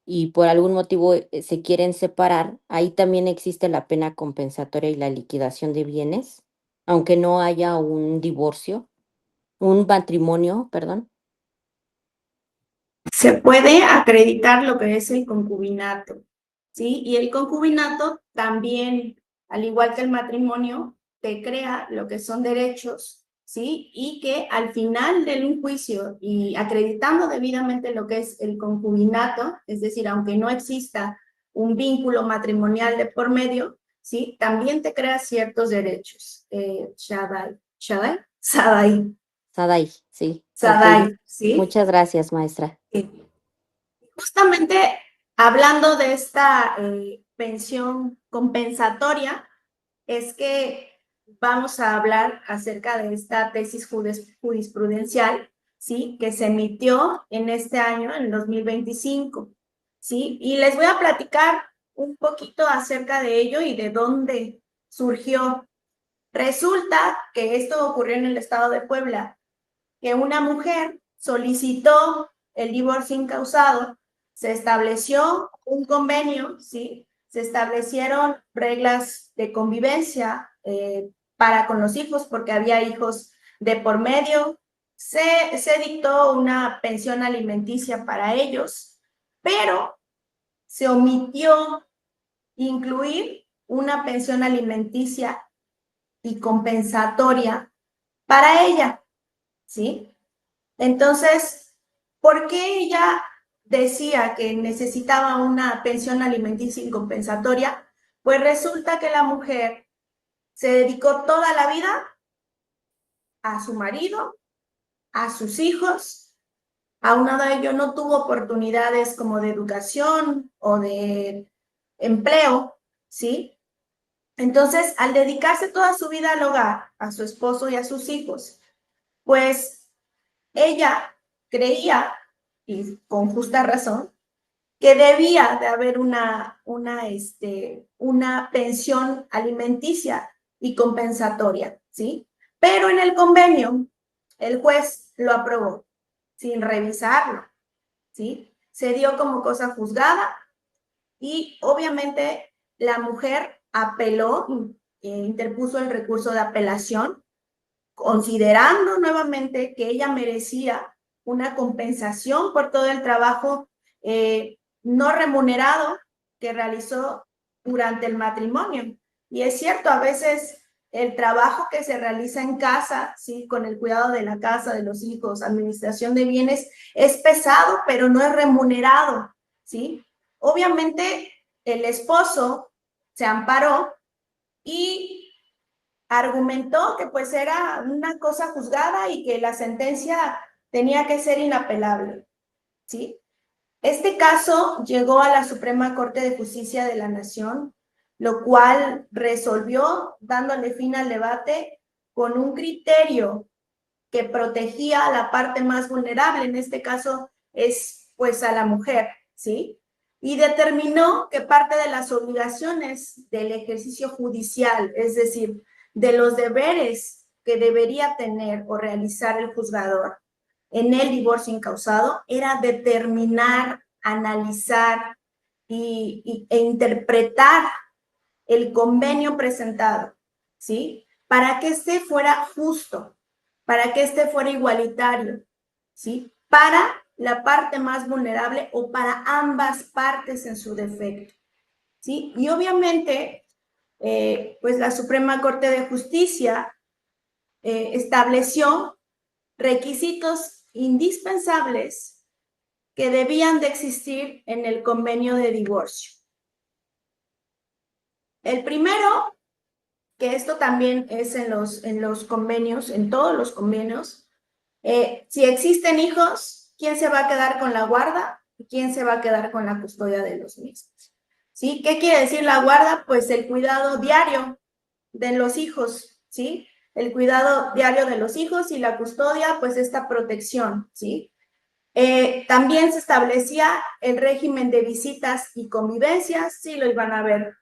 Speaker 5: y por algún motivo se quieren separar, ahí también existe la pena compensatoria y la liquidación de bienes, aunque no haya un divorcio, un matrimonio, perdón.
Speaker 1: Se puede acreditar lo que es el concubinato, ¿sí? Y el concubinato también, al igual que el matrimonio, te crea lo que son derechos, ¿sí? Y que al final del juicio y acreditando debidamente lo que es el concubinato, es decir, aunque no exista un vínculo matrimonial de por medio, ¿sí? También te crea ciertos derechos. Sadai,
Speaker 5: Sadai, sí, ok.
Speaker 1: ¿sí?
Speaker 5: Muchas gracias, maestra.
Speaker 1: Justamente hablando de esta pensión compensatoria, es que vamos a hablar acerca de esta tesis jurisprudencial, ¿sí? Que se emitió en este año, en 2025, ¿sí? Y les voy a platicar un poquito acerca de ello y de dónde surgió. Resulta que esto ocurrió en el estado de Puebla, que una mujer solicitó el divorcio incausado, se estableció un convenio, ¿sí? Se establecieron reglas de convivencia para con los hijos, porque había hijos de por medio, se dictó una pensión alimenticia para ellos, pero se omitió incluir una pensión alimenticia y compensatoria para ella, ¿sí? Entonces, ¿por qué ella decía que necesitaba una pensión alimenticia incompensatoria? Pues resulta que la mujer se dedicó toda la vida a su marido, a sus hijos, aunado a ello no tuvo oportunidades como de educación o de empleo, ¿sí? Entonces, al dedicarse toda su vida al hogar, a su esposo y a sus hijos, pues ella creía, y con justa razón, que debía de haber una pensión alimenticia y compensatoria, ¿sí? Pero en el convenio, el juez lo aprobó sin revisarlo, ¿sí? Se dio como cosa juzgada y obviamente la mujer apeló, interpuso el recurso de apelación, considerando nuevamente que ella merecía una compensación por todo el trabajo no remunerado que realizó durante el matrimonio. Y es cierto, a veces el trabajo que se realiza en casa, ¿sí? Con el cuidado de la casa, de los hijos, administración de bienes, es pesado, pero no es remunerado, ¿sí? Obviamente, el esposo se amparó y argumentó que pues era una cosa juzgada y que la sentencia tenía que ser inapelable, ¿sí? Este caso llegó a la Suprema Corte de Justicia de la Nación, lo cual resolvió dándole fin al debate con un criterio que protegía a la parte más vulnerable, en este caso es pues a la mujer, ¿sí? Y determinó que parte de las obligaciones del ejercicio judicial, es decir, de los deberes que debería tener o realizar el juzgador en el divorcio incausado, era determinar, analizar e interpretar el convenio presentado, ¿sí? Para que este fuera justo, para que este fuera igualitario, ¿sí? Para la parte más vulnerable o para ambas partes en su defecto, ¿sí? Y obviamente, pues la Suprema Corte de Justicia estableció requisitos indispensables que debían de existir en el convenio de divorcio. El primero, que esto también es en los convenios, en todos los convenios, si existen hijos, ¿quién se va a quedar con la guarda y quién se va a quedar con la custodia de los mismos? ¿Sí? ¿Qué quiere decir la guarda? Pues el cuidado diario de los hijos, ¿sí? El cuidado diario de los hijos y la custodia, pues esta protección, ¿sí? También se establecía el régimen de visitas y convivencias, sí lo iban a ver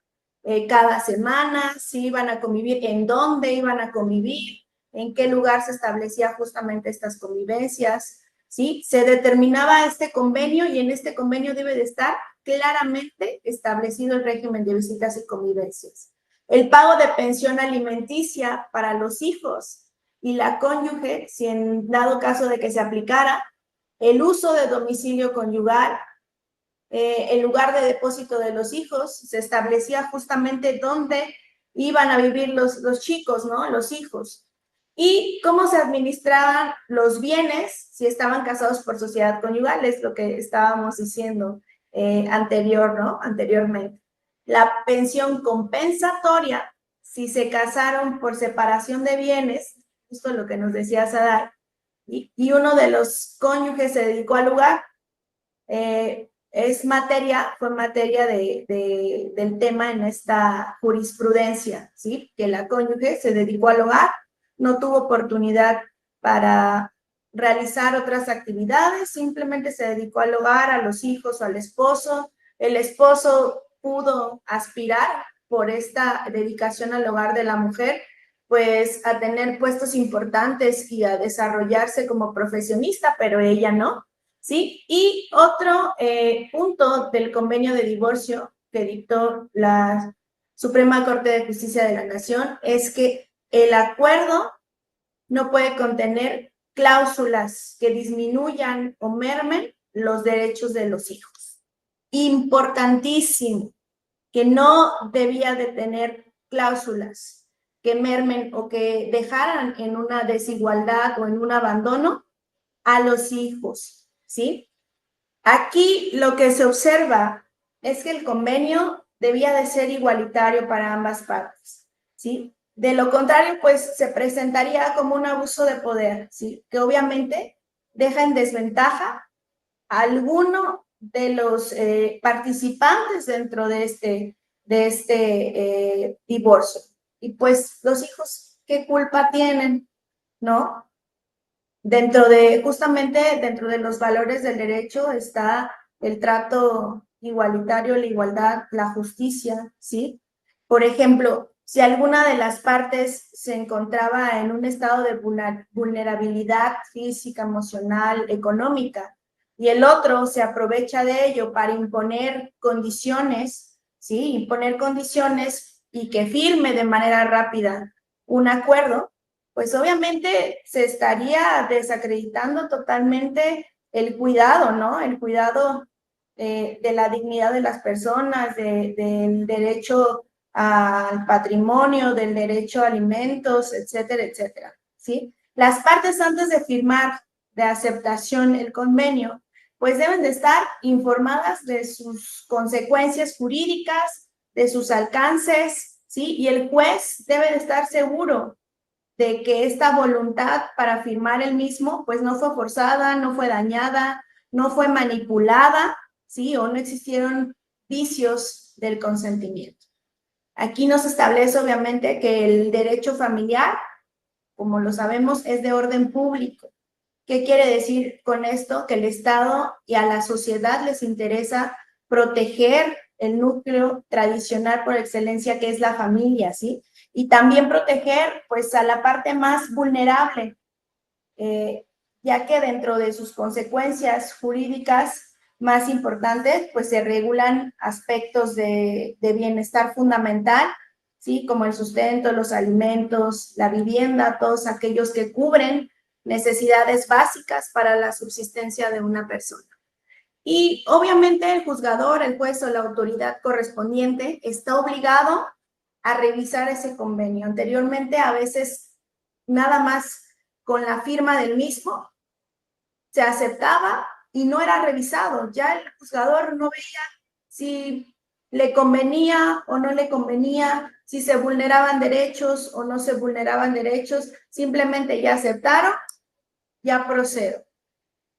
Speaker 1: cada semana, sí iban a convivir, en dónde iban a convivir, en qué lugar se establecía justamente estas convivencias, ¿sí? Se determinaba este convenio y en este convenio debe de estar claramente establecido el régimen de visitas y convivencias. El pago de pensión alimenticia para los hijos y la cónyuge, si en dado caso de que se aplicara, el uso de domicilio conyugal, el lugar de depósito de los hijos, se establecía justamente dónde iban a vivir los chicos, ¿no? Los hijos. Y cómo se administraban los bienes si estaban casados por sociedad conyugal, es lo que estábamos diciendo anteriormente. La pensión compensatoria, si se casaron por separación de bienes, justo lo que nos decía Sadai, y uno de los cónyuges se dedicó al hogar, fue materia del tema en esta jurisprudencia, ¿sí? Que la cónyuge se dedicó al hogar, no tuvo oportunidad para realizar otras actividades, simplemente se dedicó al hogar, a los hijos o al esposo. El esposo pudo aspirar por esta dedicación al hogar de la mujer, pues a tener puestos importantes y a desarrollarse como profesionista, pero ella no, ¿sí? Y otro punto del convenio de divorcio que dictó la Suprema Corte de Justicia de la Nación es que el acuerdo no puede contener cláusulas que disminuyan o mermen los derechos de los hijos. Importantísimo, que no debía de tener cláusulas que mermen o que dejaran en una desigualdad o en un abandono a los hijos, ¿sí? Aquí lo que se observa es que el convenio debía de ser igualitario para ambas partes, ¿sí? De lo contrario, pues se presentaría como un abuso de poder, ¿sí? Que obviamente deja en desventaja a alguno de los participantes dentro de este divorcio. Y pues los hijos, ¿qué culpa tienen? ¿No? Justamente dentro de los valores del derecho está el trato igualitario, la igualdad, la justicia, ¿sí? Por ejemplo, si alguna de las partes se encontraba en un estado de vulnerabilidad física, emocional, económica, y el otro se aprovecha de ello para imponer condiciones, ¿sí? Imponer condiciones y que firme de manera rápida un acuerdo, pues obviamente se estaría desacreditando totalmente el cuidado, ¿no? El cuidado de la dignidad de las personas, del derecho al patrimonio, del derecho a alimentos, etcétera, etcétera, ¿sí? Las partes antes de firmar de aceptación el convenio, pues deben de estar informadas de sus consecuencias jurídicas, de sus alcances, ¿sí? Y el juez debe de estar seguro de que esta voluntad para firmar el mismo, pues no fue forzada, no fue dañada, no fue manipulada, ¿sí? O no existieron vicios del consentimiento. Aquí nos establece obviamente que el derecho familiar, como lo sabemos, es de orden público. ¿Qué quiere decir con esto? Que el Estado y a la sociedad les interesa proteger el núcleo tradicional por excelencia, que es la familia, ¿sí? Y también proteger, pues, a la parte más vulnerable, ya que dentro de sus consecuencias jurídicas más importantes, pues se regulan aspectos de bienestar fundamental, ¿sí? Como el sustento, los alimentos, la vivienda, todos aquellos que cubren necesidades básicas para la subsistencia de una persona. Y obviamente el juzgador, el juez o la autoridad correspondiente está obligado a revisar ese convenio. Anteriormente, a veces, nada más con la firma del mismo, se aceptaba y no era revisado. Ya el juzgador no veía si le convenía o no le convenía, si se vulneraban derechos o no se vulneraban derechos, simplemente ya aceptaron, ya procedo,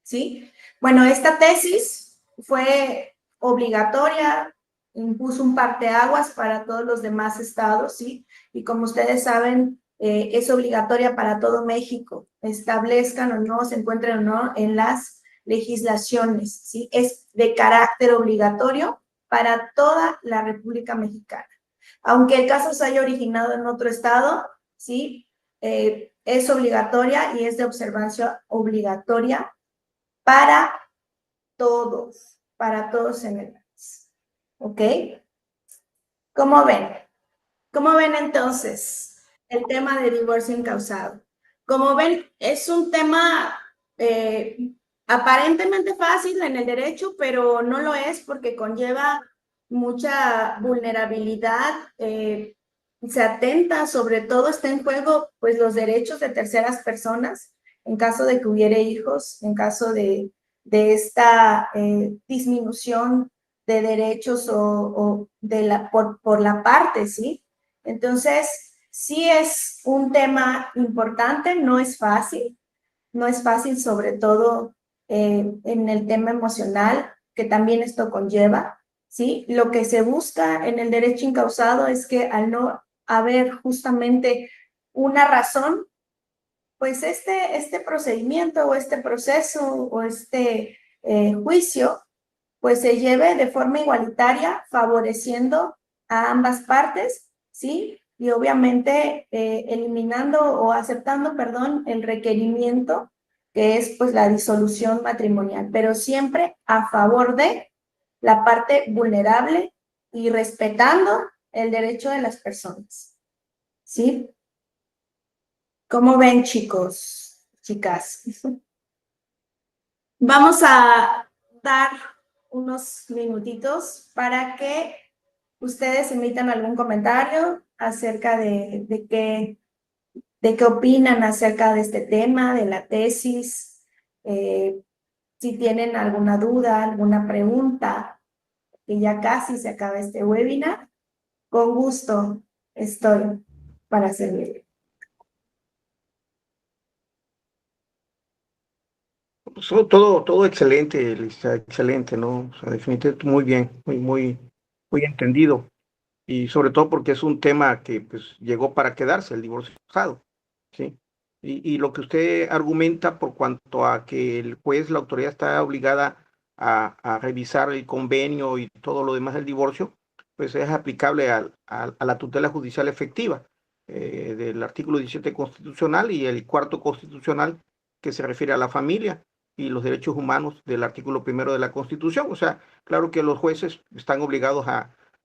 Speaker 1: ¿sí? Bueno, esta tesis fue obligatoria, impuso un parteaguas para todos los demás estados, ¿sí? Y como ustedes saben, es obligatoria para todo México, establezcan o no, se encuentren o no en las legislaciones, ¿sí? Es de carácter obligatorio para toda la República Mexicana. Aunque el caso se haya originado en otro estado, ¿sí? Es obligatoria y es de observancia obligatoria para todos en el país. ¿Ok? ¿Cómo ven? ¿Cómo ven entonces el tema de divorcio incausado? Como ven, es un tema aparentemente fácil en el derecho, pero no lo es porque conlleva mucha vulnerabilidad, se atenta, sobre todo está en juego pues los derechos de terceras personas en caso de que hubiera hijos, en caso de esta disminución de derechos o de por la parte, ¿sí? Entonces, sí es un tema importante, no es fácil sobre todo en el tema emocional, que también esto conlleva, ¿sí? Lo que se busca en el derecho incausado es que al no haber justamente una razón, pues este procedimiento o este proceso o este juicio, pues se lleve de forma igualitaria, favoreciendo a ambas partes, ¿sí? Y obviamente eliminando o aceptando, perdón, el requerimiento que es pues la disolución matrimonial, pero siempre a favor de la parte vulnerable y respetando el derecho de las personas, ¿sí? ¿Cómo ven, chicos, chicas? Vamos a dar unos minutitos para que ustedes emitan algún comentario acerca de qué opinan acerca de este tema, de la tesis, si tienen alguna duda, alguna pregunta, que ya casi se acaba este webinar, con gusto estoy para servir.
Speaker 4: Pues, todo excelente, Lisa, excelente, ¿no? O sea, definitivamente muy bien, muy entendido. Y sobre todo porque es un tema que pues llegó para quedarse, el divorcio forzado, ¿sí? Y lo que usted argumenta por cuanto a que el juez, la autoridad está obligada a revisar el convenio y todo lo demás del divorcio, pues es aplicable a la tutela judicial efectiva del artículo 17 constitucional y el cuarto constitucional que se refiere a la familia y los derechos humanos del artículo primero de la Constitución. O sea, claro que los jueces están obligados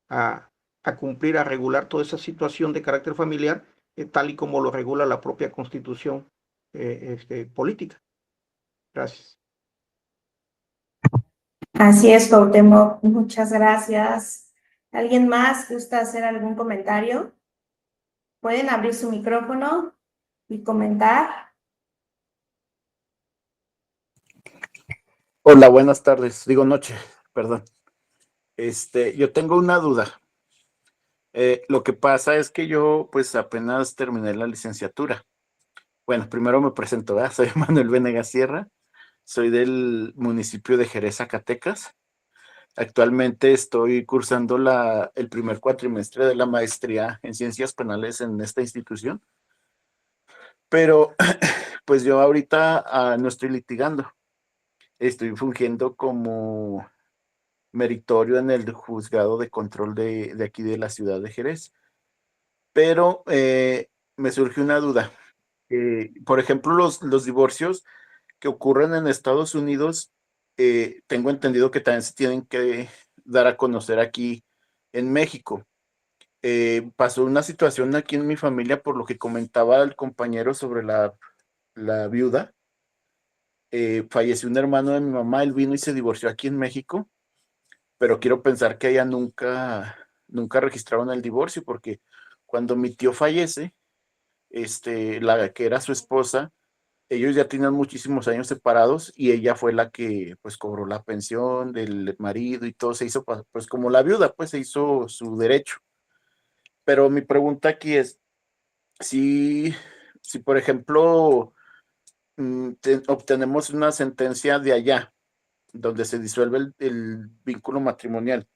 Speaker 4: a cumplir, a regular toda esa situación de carácter familiar, tal y como lo regula la propia Constitución política. Gracias.
Speaker 1: Así es, Cuauhtémoc. Muchas gracias. ¿Alguien más gusta hacer algún comentario? Pueden abrir su micrófono y comentar.
Speaker 2: Hola, buenas tardes. Digo noche, perdón. Yo tengo una duda. Lo que pasa es que yo, pues, apenas terminé la licenciatura. Bueno, primero me presento, ¿verdad? Soy Manuel Venegas Sierra, soy del municipio de Jerez, Zacatecas. Actualmente estoy cursando el primer cuatrimestre de la maestría en ciencias penales en esta institución, pero pues yo ahorita no estoy litigando, estoy fungiendo como meritorio en el juzgado de control de aquí de la ciudad de Jerez. Pero me surge una duda. Por ejemplo, los divorcios que ocurren en Estados Unidos, tengo entendido que también se tienen que dar a conocer aquí en México. Pasó una situación aquí en mi familia, por lo que comentaba el compañero sobre la viuda. Falleció un hermano de mi mamá, él vino y se divorció aquí en México, pero quiero pensar que ella nunca registraron el divorcio, porque cuando mi tío fallece, la que era su esposa, ellos ya tenían muchísimos años separados y ella fue la que pues cobró la pensión del marido y todo se hizo pues como la viuda, pues se hizo su derecho. Pero mi pregunta aquí es, si, si por ejemplo obtenemos una sentencia de allá, donde se disuelve el vínculo matrimonial,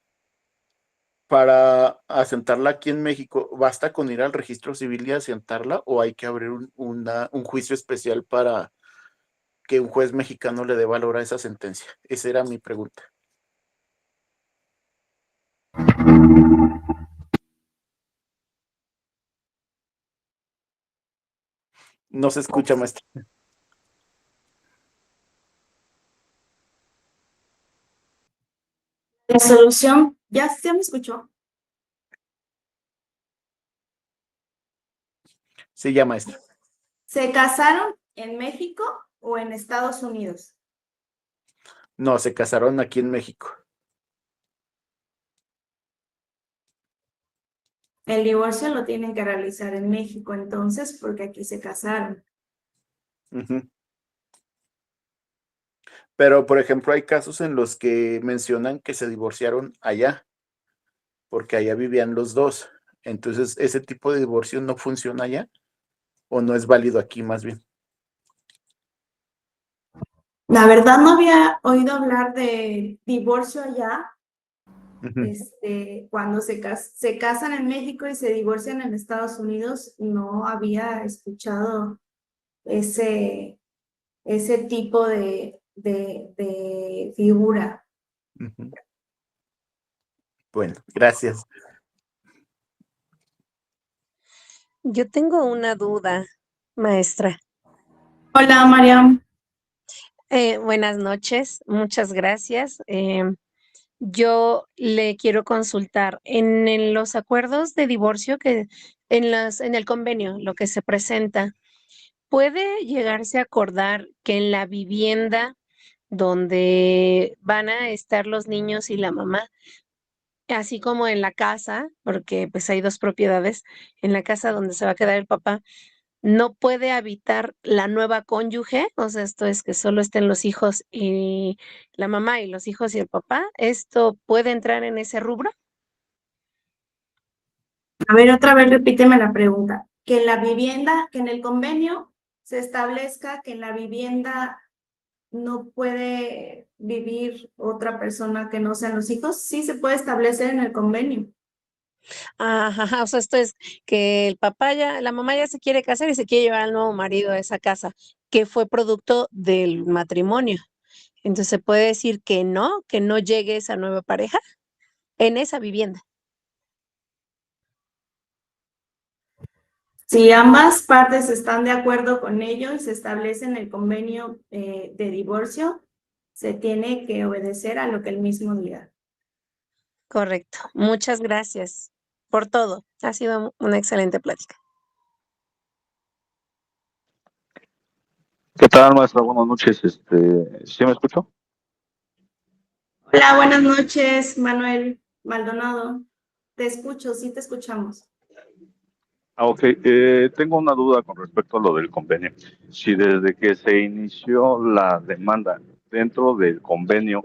Speaker 2: para asentarla aquí en México, ¿basta con ir al registro civil y asentarla o hay que abrir un juicio especial para que un juez mexicano le dé valor a esa sentencia? Esa era mi pregunta. No se escucha, maestra.
Speaker 1: La solución, ya se me escuchó.
Speaker 2: Sí, ya, maestra.
Speaker 1: ¿Se casaron en México o en Estados Unidos?
Speaker 2: No, se casaron aquí en México.
Speaker 1: El divorcio lo tienen que realizar en México, entonces, porque aquí se casaron.
Speaker 2: Ujú. Pero, por ejemplo, hay casos en los que mencionan que se divorciaron allá, porque allá vivían los dos. Entonces, ¿ese tipo de divorcio no funciona allá o no es válido aquí más bien?
Speaker 1: La verdad no había oído hablar de divorcio allá.
Speaker 2: Ujú,
Speaker 1: Cuando se casan en México y se divorcian en Estados Unidos, no había escuchado ese, ese tipo de figura.
Speaker 2: ujú. Bueno, gracias.
Speaker 6: Yo tengo una duda, maestra.
Speaker 1: Hola, Mariam.
Speaker 6: Buenas noches, muchas gracias. Yo le quiero consultar en los acuerdos de divorcio en el convenio, lo que se presenta, ¿puede llegarse a acordar que en la vivienda donde van a estar los niños y la mamá, así como en la casa, porque pues hay dos propiedades, en la casa donde se va a quedar el papá, no puede habitar la nueva cónyuge? O sea, esto es que solo estén los hijos y la mamá y los hijos y el papá. ¿Esto puede entrar en ese rubro?
Speaker 1: A ver, otra vez repíteme la pregunta. Que en la vivienda, que en el convenio se establezca que en la vivienda no puede vivir otra persona que no sean los hijos. Sí se puede establecer en el convenio.
Speaker 6: Ajá, o sea, esto es que el papá ya, la mamá ya se quiere casar y se quiere llevar al nuevo marido a esa casa, que fue producto del matrimonio. Entonces se puede decir que no llegue esa nueva pareja en esa vivienda.
Speaker 1: Si ambas partes están de acuerdo con ello y se establece en el convenio de divorcio, se tiene que obedecer a lo que el mismo diga.
Speaker 6: Correcto. Muchas gracias por todo. Ha sido una excelente plática.
Speaker 7: ¿Qué tal, maestra? Buenas noches. ¿Sí me escucho?
Speaker 1: Hola, buenas noches, Manuel Maldonado. Te escucho, sí te escuchamos.
Speaker 7: Ok. Tengo una duda con respecto a lo del convenio. Si desde que se inició la demanda dentro del convenio,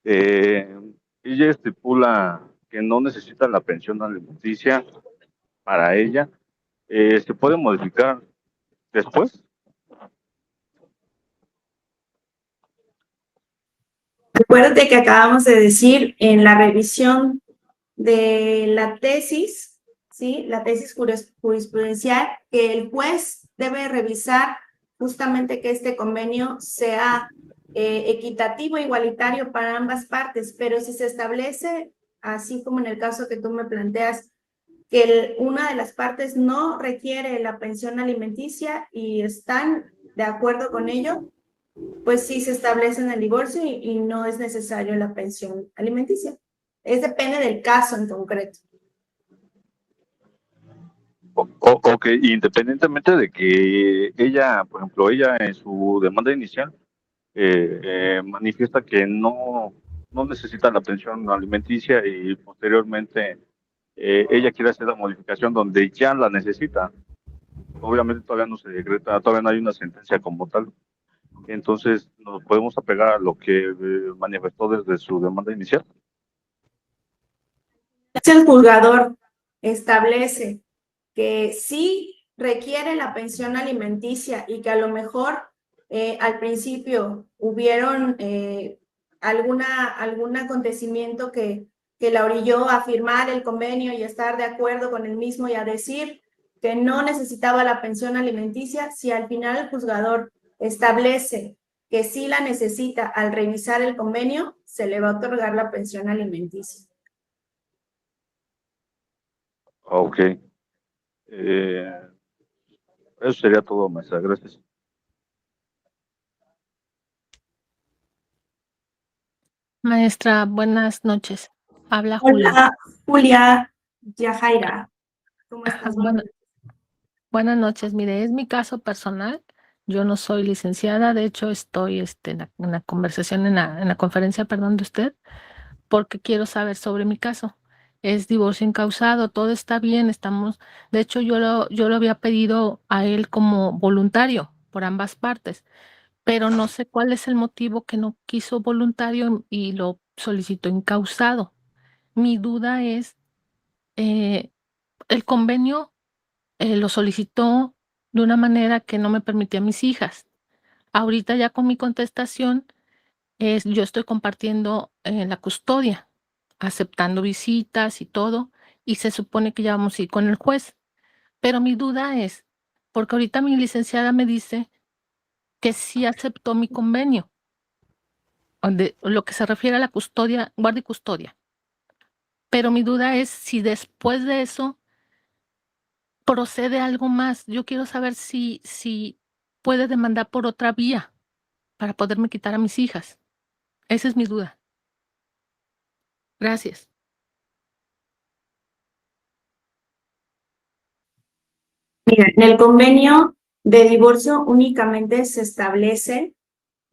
Speaker 7: eh, ella estipula que no necesita la pensión alimenticia para ella, ¿se puede modificar después?
Speaker 1: Acuérdate que acabamos de decir en la revisión de la tesis, ¿sí? La tesis jurisprudencial, que el juez debe revisar justamente que este convenio sea equitativo e igualitario para ambas partes, pero si se establece, así como en el caso que tú me planteas, que una de las partes no requiere la pensión alimenticia y están de acuerdo con ello, pues sí se establece en el divorcio y no es necesario la pensión alimenticia. Depende del caso en concreto.
Speaker 7: Ok, independientemente de que ella, por ejemplo, ella en su demanda inicial manifiesta que no necesita la pensión alimenticia y posteriormente ella quiere hacer la modificación donde ya la necesita. Obviamente todavía no se decreta, todavía no hay una sentencia como tal. Entonces nos podemos apegar a lo que manifestó desde su demanda inicial.
Speaker 1: El juzgador establece que sí requiere la pensión alimenticia y que a lo mejor al principio hubieron algún acontecimiento que la orilló a firmar el convenio y estar de acuerdo con el mismo y a decir que no necesitaba la pensión alimenticia. Si al final el juzgador establece que sí la necesita al revisar el convenio, se le va a otorgar la pensión alimenticia.
Speaker 7: Ok. Eso sería todo, maestra. Gracias.
Speaker 8: Maestra, buenas noches. Habla Julia.
Speaker 1: Hola, Julia Yajaira. ¿Cómo estás?
Speaker 8: Buenas noches. Mire, es mi caso personal. Yo no soy licenciada. De hecho, estoy en la conversación, en la conferencia, perdón, de usted, porque quiero saber sobre mi caso. Es divorcio incausado, todo está bien, estamos. De hecho, yo lo había pedido a él como voluntario por ambas partes, pero no sé cuál es el motivo que no quiso voluntario y lo solicitó incausado. Mi duda es, el convenio lo solicitó de una manera que no me permitía a mis hijas. Ahorita ya con mi contestación, yo estoy compartiendo la custodia, aceptando visitas y todo, y se supone que ya vamos a ir con el juez. Pero mi duda es, porque ahorita mi licenciada me dice que sí aceptó mi convenio, lo que se refiere a la custodia, guardia y custodia. Pero mi duda es si después de eso procede algo más. Yo quiero saber si puede demandar por otra vía para poderme quitar a mis hijas. Esa es mi duda. Gracias.
Speaker 1: Mira, en el convenio de divorcio únicamente se establece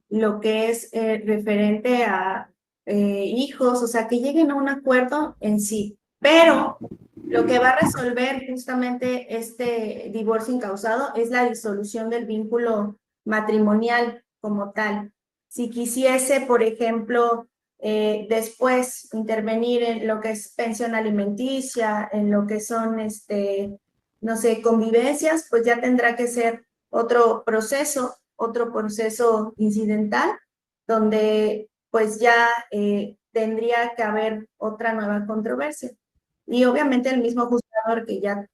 Speaker 1: lo que es referente a hijos, o sea, que lleguen a un acuerdo en sí. Pero lo que va a resolver justamente este divorcio incausado es la disolución del vínculo matrimonial como tal. Si quisiese, por ejemplo, después intervenir en lo que es pensión alimenticia, en lo que son, no sé, convivencias, pues ya tendrá que ser otro proceso incidental, donde pues ya tendría que haber otra nueva controversia. Y obviamente el mismo juzgador que ya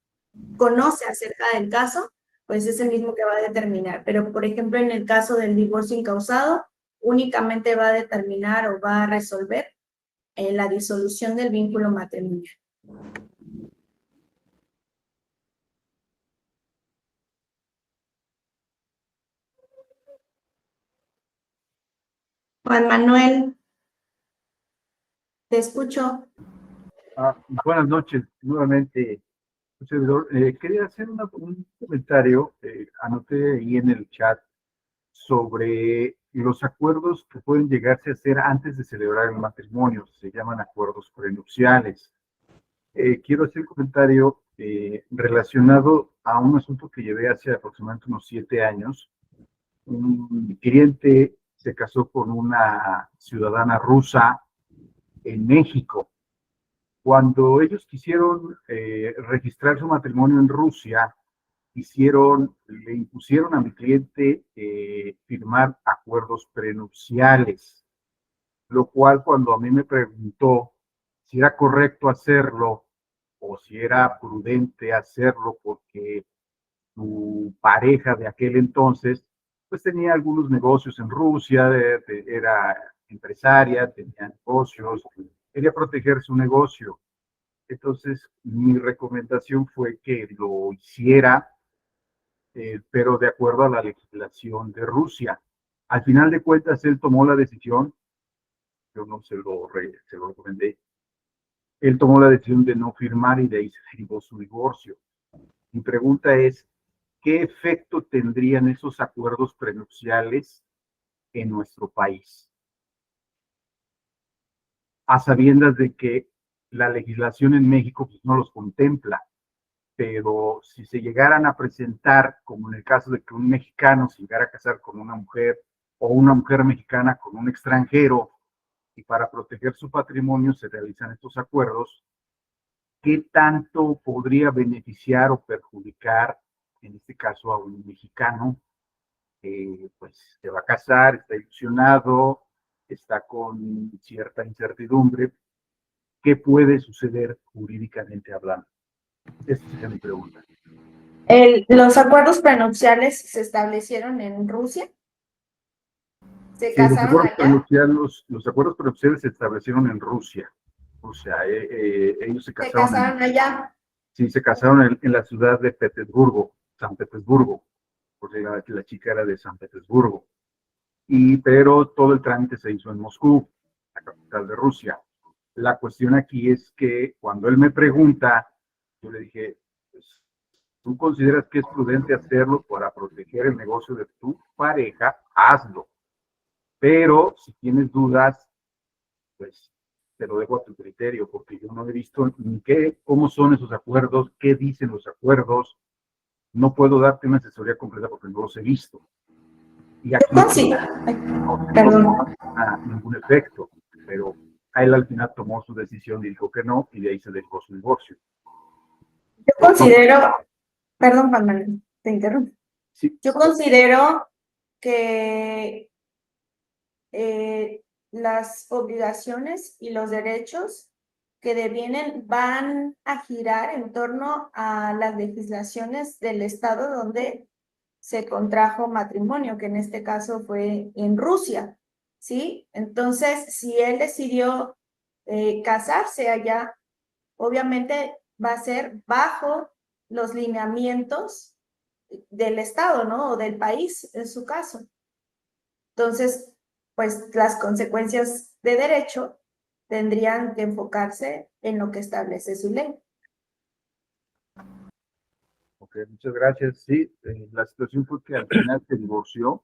Speaker 1: conoce acerca del caso, pues es el mismo que va a determinar. Pero, por ejemplo, en el caso del divorcio incausado, únicamente va a determinar o va a resolver la disolución del vínculo matrimonial. Juan Manuel, te escucho.
Speaker 3: Buenas noches, nuevamente, servidor. Quería hacer un comentario, anoté ahí en el chat, sobre los acuerdos que pueden llegarse a hacer antes de celebrar el matrimonio, se llaman acuerdos prenupciales. Quiero hacer un comentario relacionado a un asunto que llevé hace aproximadamente unos 7 años. Un cliente se casó con una ciudadana rusa en México. Cuando ellos quisieron registrar su matrimonio en Rusia, le impusieron a mi cliente firmar acuerdos prenupciales. lo cual cuando a mí me preguntó si era correcto hacerlo o si era prudente hacerlo porque su pareja de aquel entonces pues tenía algunos negocios en Rusia, era empresaria, tenía negocios, quería proteger su negocio. Entonces, mi recomendación fue que lo hiciera, pero de acuerdo a la legislación de Rusia. Al final de cuentas, él tomó la decisión, yo no se lo recomendé, él tomó la decisión de no firmar y de ahí se derivó su divorcio. Mi pregunta es, ¿qué efecto tendrían esos acuerdos prenupciales en nuestro país? A sabiendas de que la legislación en México pues, no los contempla, pero si se llegaran a presentar, como en el caso de que un mexicano se llegara a casar con una mujer o una mujer mexicana con un extranjero, y para proteger su patrimonio se realizan estos acuerdos, ¿qué tanto podría beneficiar o perjudicar, en este caso, a un mexicano que pues se va a casar, está ilusionado, está con cierta incertidumbre? ¿Qué puede suceder jurídicamente hablando? Esa sería mi pregunta.
Speaker 1: ¿Los acuerdos prenupciales se establecieron en Rusia? ¿Se
Speaker 3: Sí,
Speaker 1: casaron allá?
Speaker 3: los acuerdos prenupciales se establecieron en Rusia. O sea, ellos se
Speaker 1: ¿Se
Speaker 3: casaron
Speaker 1: casaron allá?
Speaker 3: sí, se casaron en la ciudad de Petersburgo, San Petersburgo, porque la chica era de San Petersburgo. Pero todo el trámite se hizo en Moscú, la capital de Rusia. La cuestión aquí es que cuando él me pregunta, yo le dije, pues, ¿tú consideras que es prudente hacerlo para proteger el negocio de tu pareja? Hazlo. Pero si tienes dudas, pues te lo dejo a tu criterio, porque yo no he visto ni cómo son esos acuerdos, qué dicen los acuerdos. No puedo darte una asesoría completa porque no los he visto. Y aquí
Speaker 1: Perdón.
Speaker 3: ningún efecto, pero él al final tomó su decisión y dijo que no, y de ahí se derivó su divorcio.
Speaker 1: Yo considero, perdón, Juan Manuel, te interrumpo.
Speaker 3: Sí.
Speaker 1: Yo considero que las obligaciones y los derechos que devienen van a girar en torno a las legislaciones del estado donde se contrajo matrimonio, que en este caso fue en Rusia, ¿sí? Entonces, si él decidió casarse allá, obviamente va a ser bajo los lineamientos del estado, ¿no? O del país, en su caso. Entonces, pues las consecuencias de derecho tendrían que enfocarse en lo que establece su ley.
Speaker 3: Ok, muchas gracias. Sí, la situación fue que al final se divorció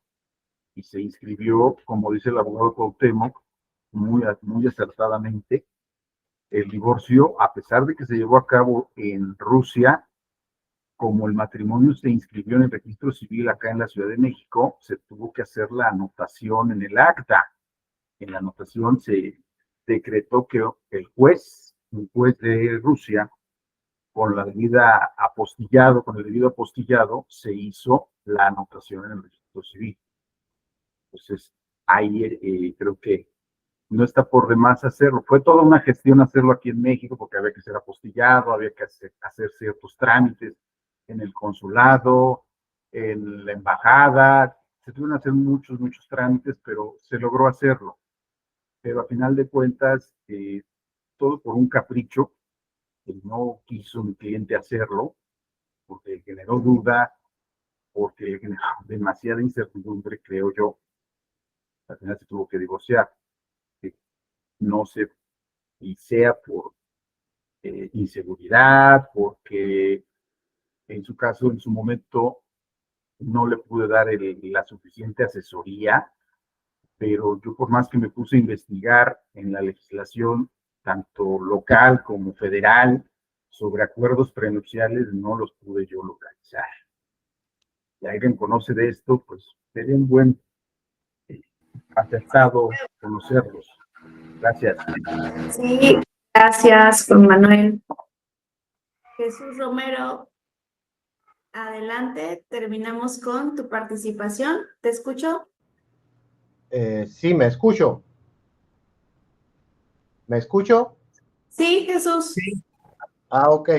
Speaker 3: y se inscribió, como dice el abogado Cuauhtémoc, muy acertadamente. El divorcio, a pesar de que se llevó a cabo en Rusia, como el matrimonio se inscribió en el registro civil acá en la Ciudad de México, se tuvo que hacer la anotación en el acta. En la anotación se decretó que el juez, un juez de Rusia, con el debido apostillado, se hizo la anotación en el registro civil. Entonces, ahí creo que no está por demás hacerlo. Fue toda una gestión hacerlo aquí en México porque había que ser apostillado, había que hacer ciertos trámites en el consulado, en la embajada. Se tuvieron que hacer muchos trámites, pero se logró hacerlo. Pero a final de cuentas, todo por un capricho, que no quiso mi cliente hacerlo, porque generó duda, porque generó demasiada incertidumbre, creo yo. Al final se tuvo que divorciar. No sé, y sea por inseguridad, porque en su caso, en su momento, no le pude dar la suficiente asesoría, pero yo por más que me puse a investigar en la legislación, tanto local como federal, sobre acuerdos prenupciales, no los pude yo localizar. Si alguien conoce de esto, pues sería un buen acertado conocerlos. Gracias.
Speaker 1: Sí, gracias, Juan Manuel. Jesús Romero, adelante, terminamos con tu participación. ¿Te escucho?
Speaker 9: Sí, me escucho. ¿Me escucho?
Speaker 1: Sí, Jesús.
Speaker 9: Sí. Ah, ok.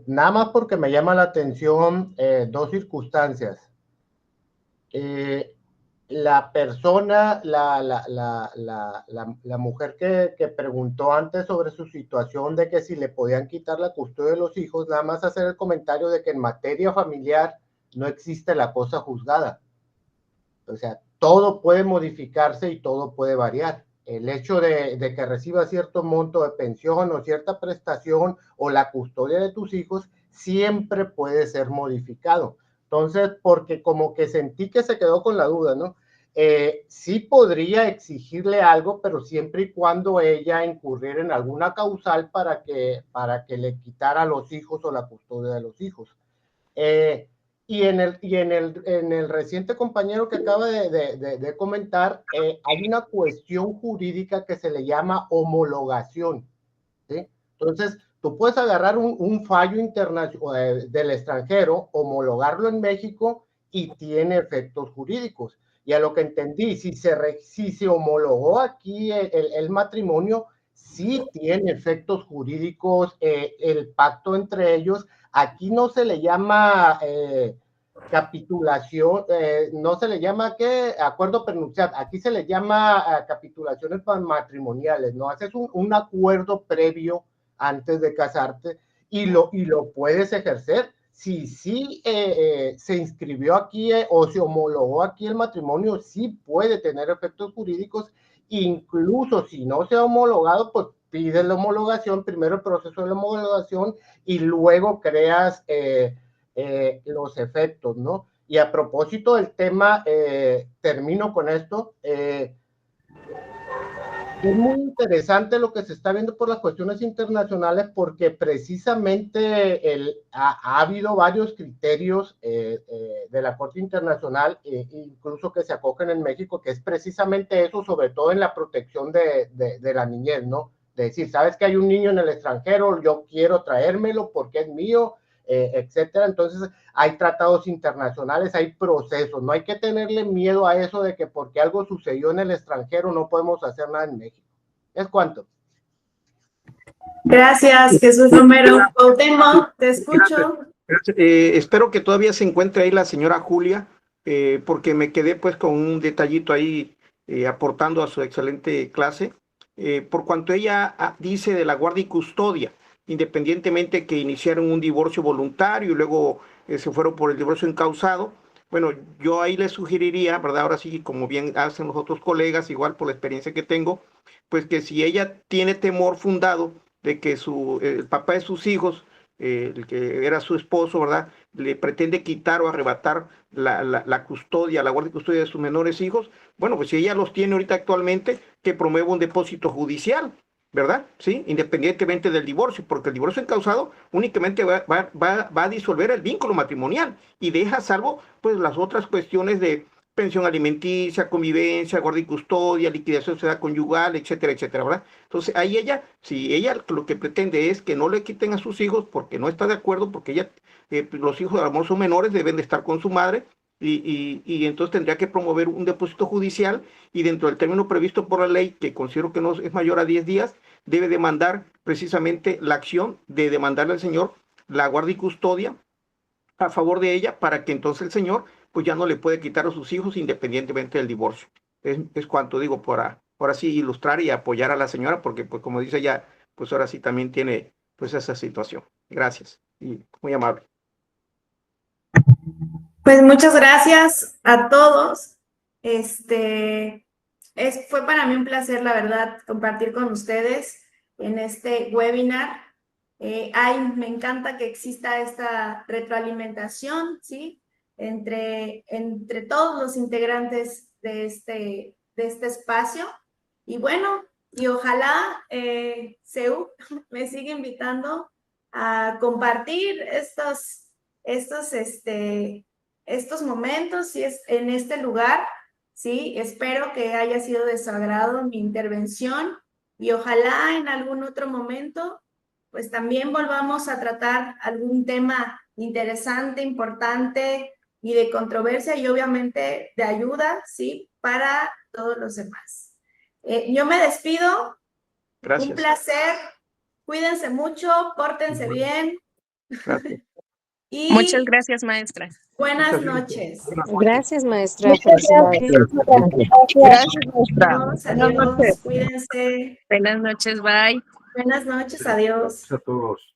Speaker 9: Nada más porque me llama la atención dos circunstancias. La persona, la mujer que preguntó antes sobre su situación de que si le podían quitar la custodia de los hijos, nada más hacer el comentario de que en materia familiar no existe la cosa juzgada. O sea, todo puede modificarse y todo puede variar. El hecho de que reciba cierto monto de pensión o cierta prestación o la custodia de tus hijos siempre puede ser modificado. Entonces, porque como que sentí que se quedó con la duda, ¿no? Sí podría exigirle algo, pero siempre y cuando ella incurriera en alguna causal para que le quitara a los hijos o la custodia de los hijos. Y en el reciente compañero que acaba de comentar, hay una cuestión jurídica que se le llama homologación, ¿sí? Entonces, tú puedes agarrar un fallo internacional del extranjero, homologarlo en México y tiene efectos jurídicos. Y a lo que entendí, si se homologó aquí el matrimonio, sí tiene efectos jurídicos el pacto entre ellos. Aquí no se le llama capitulación, no se le llama ¿qué? Acuerdo prenupcial, aquí se le llama capitulaciones matrimoniales, ¿no? Haces un acuerdo previo antes de casarte y lo puedes ejercer. Si sí se inscribió aquí o se homologó aquí el matrimonio, sí puede tener efectos jurídicos, incluso si no se ha homologado, pues pides la homologación, primero el proceso de la homologación y luego creas los efectos, ¿no? Y a propósito del tema, termino con esto, es muy interesante lo que se está viendo por las cuestiones internacionales porque precisamente ha habido varios criterios de la Corte Internacional, incluso que se acogen en México, que es precisamente eso, sobre todo en la protección de la niñez, ¿no? De decir, sabes que hay un niño en el extranjero, yo quiero traérmelo porque es mío, etcétera. Entonces hay tratados internacionales, hay procesos, no hay que tenerle miedo a eso de que porque algo sucedió en el extranjero no podemos hacer nada en México. ¿Es cuánto?
Speaker 1: Gracias, Jesús Romero. Cuauhtémoc, te escucho.
Speaker 4: Espero que todavía se encuentre ahí la señora Julia, porque me quedé pues con un detallito ahí aportando a su excelente clase, por cuanto ella dice de la guardia y custodia, independientemente que iniciaron un divorcio voluntario y luego se fueron por el divorcio encausado. Bueno, yo ahí le sugeriría, ¿verdad? Ahora sí, como bien hacen los otros colegas, igual por la experiencia que tengo, pues que si ella tiene temor fundado de que el papá de sus hijos, el que era su esposo, ¿verdad? Le pretende quitar o arrebatar la custodia, la guardia y custodia de sus menores hijos. Bueno, pues si ella los tiene ahorita actualmente, que promueva un depósito judicial, ¿verdad? Sí, independientemente del divorcio, porque el divorcio encausado únicamente va a disolver el vínculo matrimonial y deja a salvo pues las otras cuestiones de pensión alimenticia, convivencia, guardia y custodia, liquidación de sociedad conyugal, etcétera, etcétera, ¿verdad? Entonces ahí ella, si ella lo que pretende es que no le quiten a sus hijos porque no está de acuerdo, porque ella, los hijos a lo mejor son menores, deben de estar con su madre, y entonces tendría que promover un depósito judicial y dentro del término previsto por la ley, que considero que no es mayor a 10 días, debe demandar precisamente la acción de demandarle al señor la guardia y custodia a favor de ella para que entonces el señor pues ya no le puede quitar a sus hijos independientemente del divorcio. Es cuanto digo por así ilustrar y apoyar a la señora porque pues como dice ella, pues ahora sí también tiene pues esa situación. Gracias y muy amable.
Speaker 1: Pues muchas gracias a todos. Fue para mí un placer, la verdad, compartir con ustedes en este webinar. Me encanta que exista esta retroalimentación, ¿sí? Entre todos los integrantes de este espacio. Y bueno, y ojalá CEU me siga invitando a compartir estos momentos, si es en este lugar, ¿sí? Espero que haya sido de su agrado mi intervención y ojalá en algún otro momento, pues también volvamos a tratar algún tema interesante, importante y de controversia y obviamente de ayuda, ¿sí? Para todos los demás. Yo me despido
Speaker 4: Gracias.
Speaker 1: Un placer. Cuídense mucho, pórtense bien.
Speaker 4: Gracias.
Speaker 1: Y
Speaker 6: Muchas gracias, maestra.
Speaker 1: buenas noches.
Speaker 6: Gracias, maestra.
Speaker 5: Muchas gracias.
Speaker 6: Gracias, maestra.
Speaker 1: Adiós,
Speaker 6: Buenas
Speaker 1: adiós.
Speaker 6: noches.
Speaker 1: Cuídense.
Speaker 6: Buenas noches, bye.
Speaker 1: Buenas noches, adiós.
Speaker 3: A todos.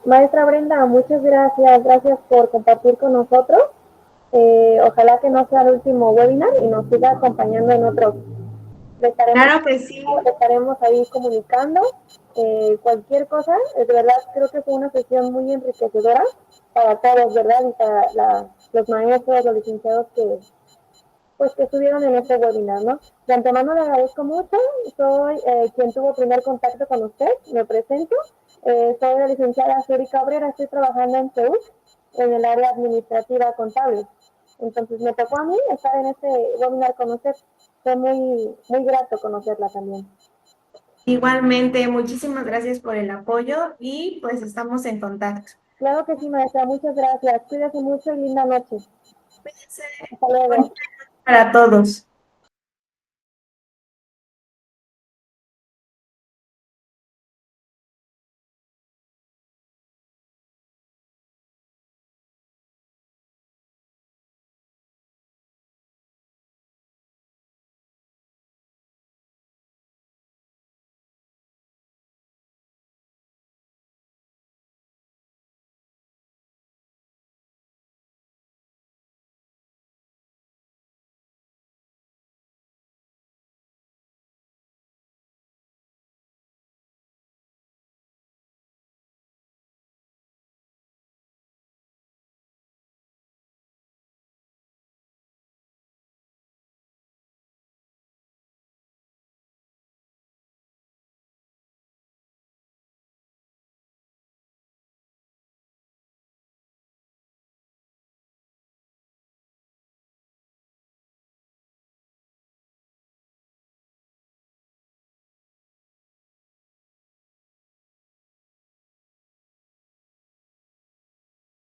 Speaker 10: Maestra Brenda, muchas gracias. Gracias por compartir con nosotros. Ojalá que no sea el último webinar y nos siga acompañando en otros.
Speaker 1: Claro que sí.
Speaker 10: Estaremos ahí comunicando. Cualquier cosa, de verdad creo que fue una sesión muy enriquecedora para todos, ¿verdad? Y para los maestros, los licenciados que estuvieron en este webinar, ¿no? De antemano le agradezco mucho. Soy quien tuvo primer contacto con usted. Me presento. Soy la licenciada Suri Cabrera. Estoy trabajando en CEUC, en el área administrativa contable. Entonces me tocó a mí estar en este webinar con usted. Fue muy, muy grato conocerla también.
Speaker 1: Igualmente, muchísimas gracias por el apoyo y pues estamos en contacto.
Speaker 10: Claro que sí, maestra. Muchas gracias. Cuídese mucho y linda noche.
Speaker 1: Cuídense.
Speaker 10: Hasta luego.
Speaker 1: Para todos.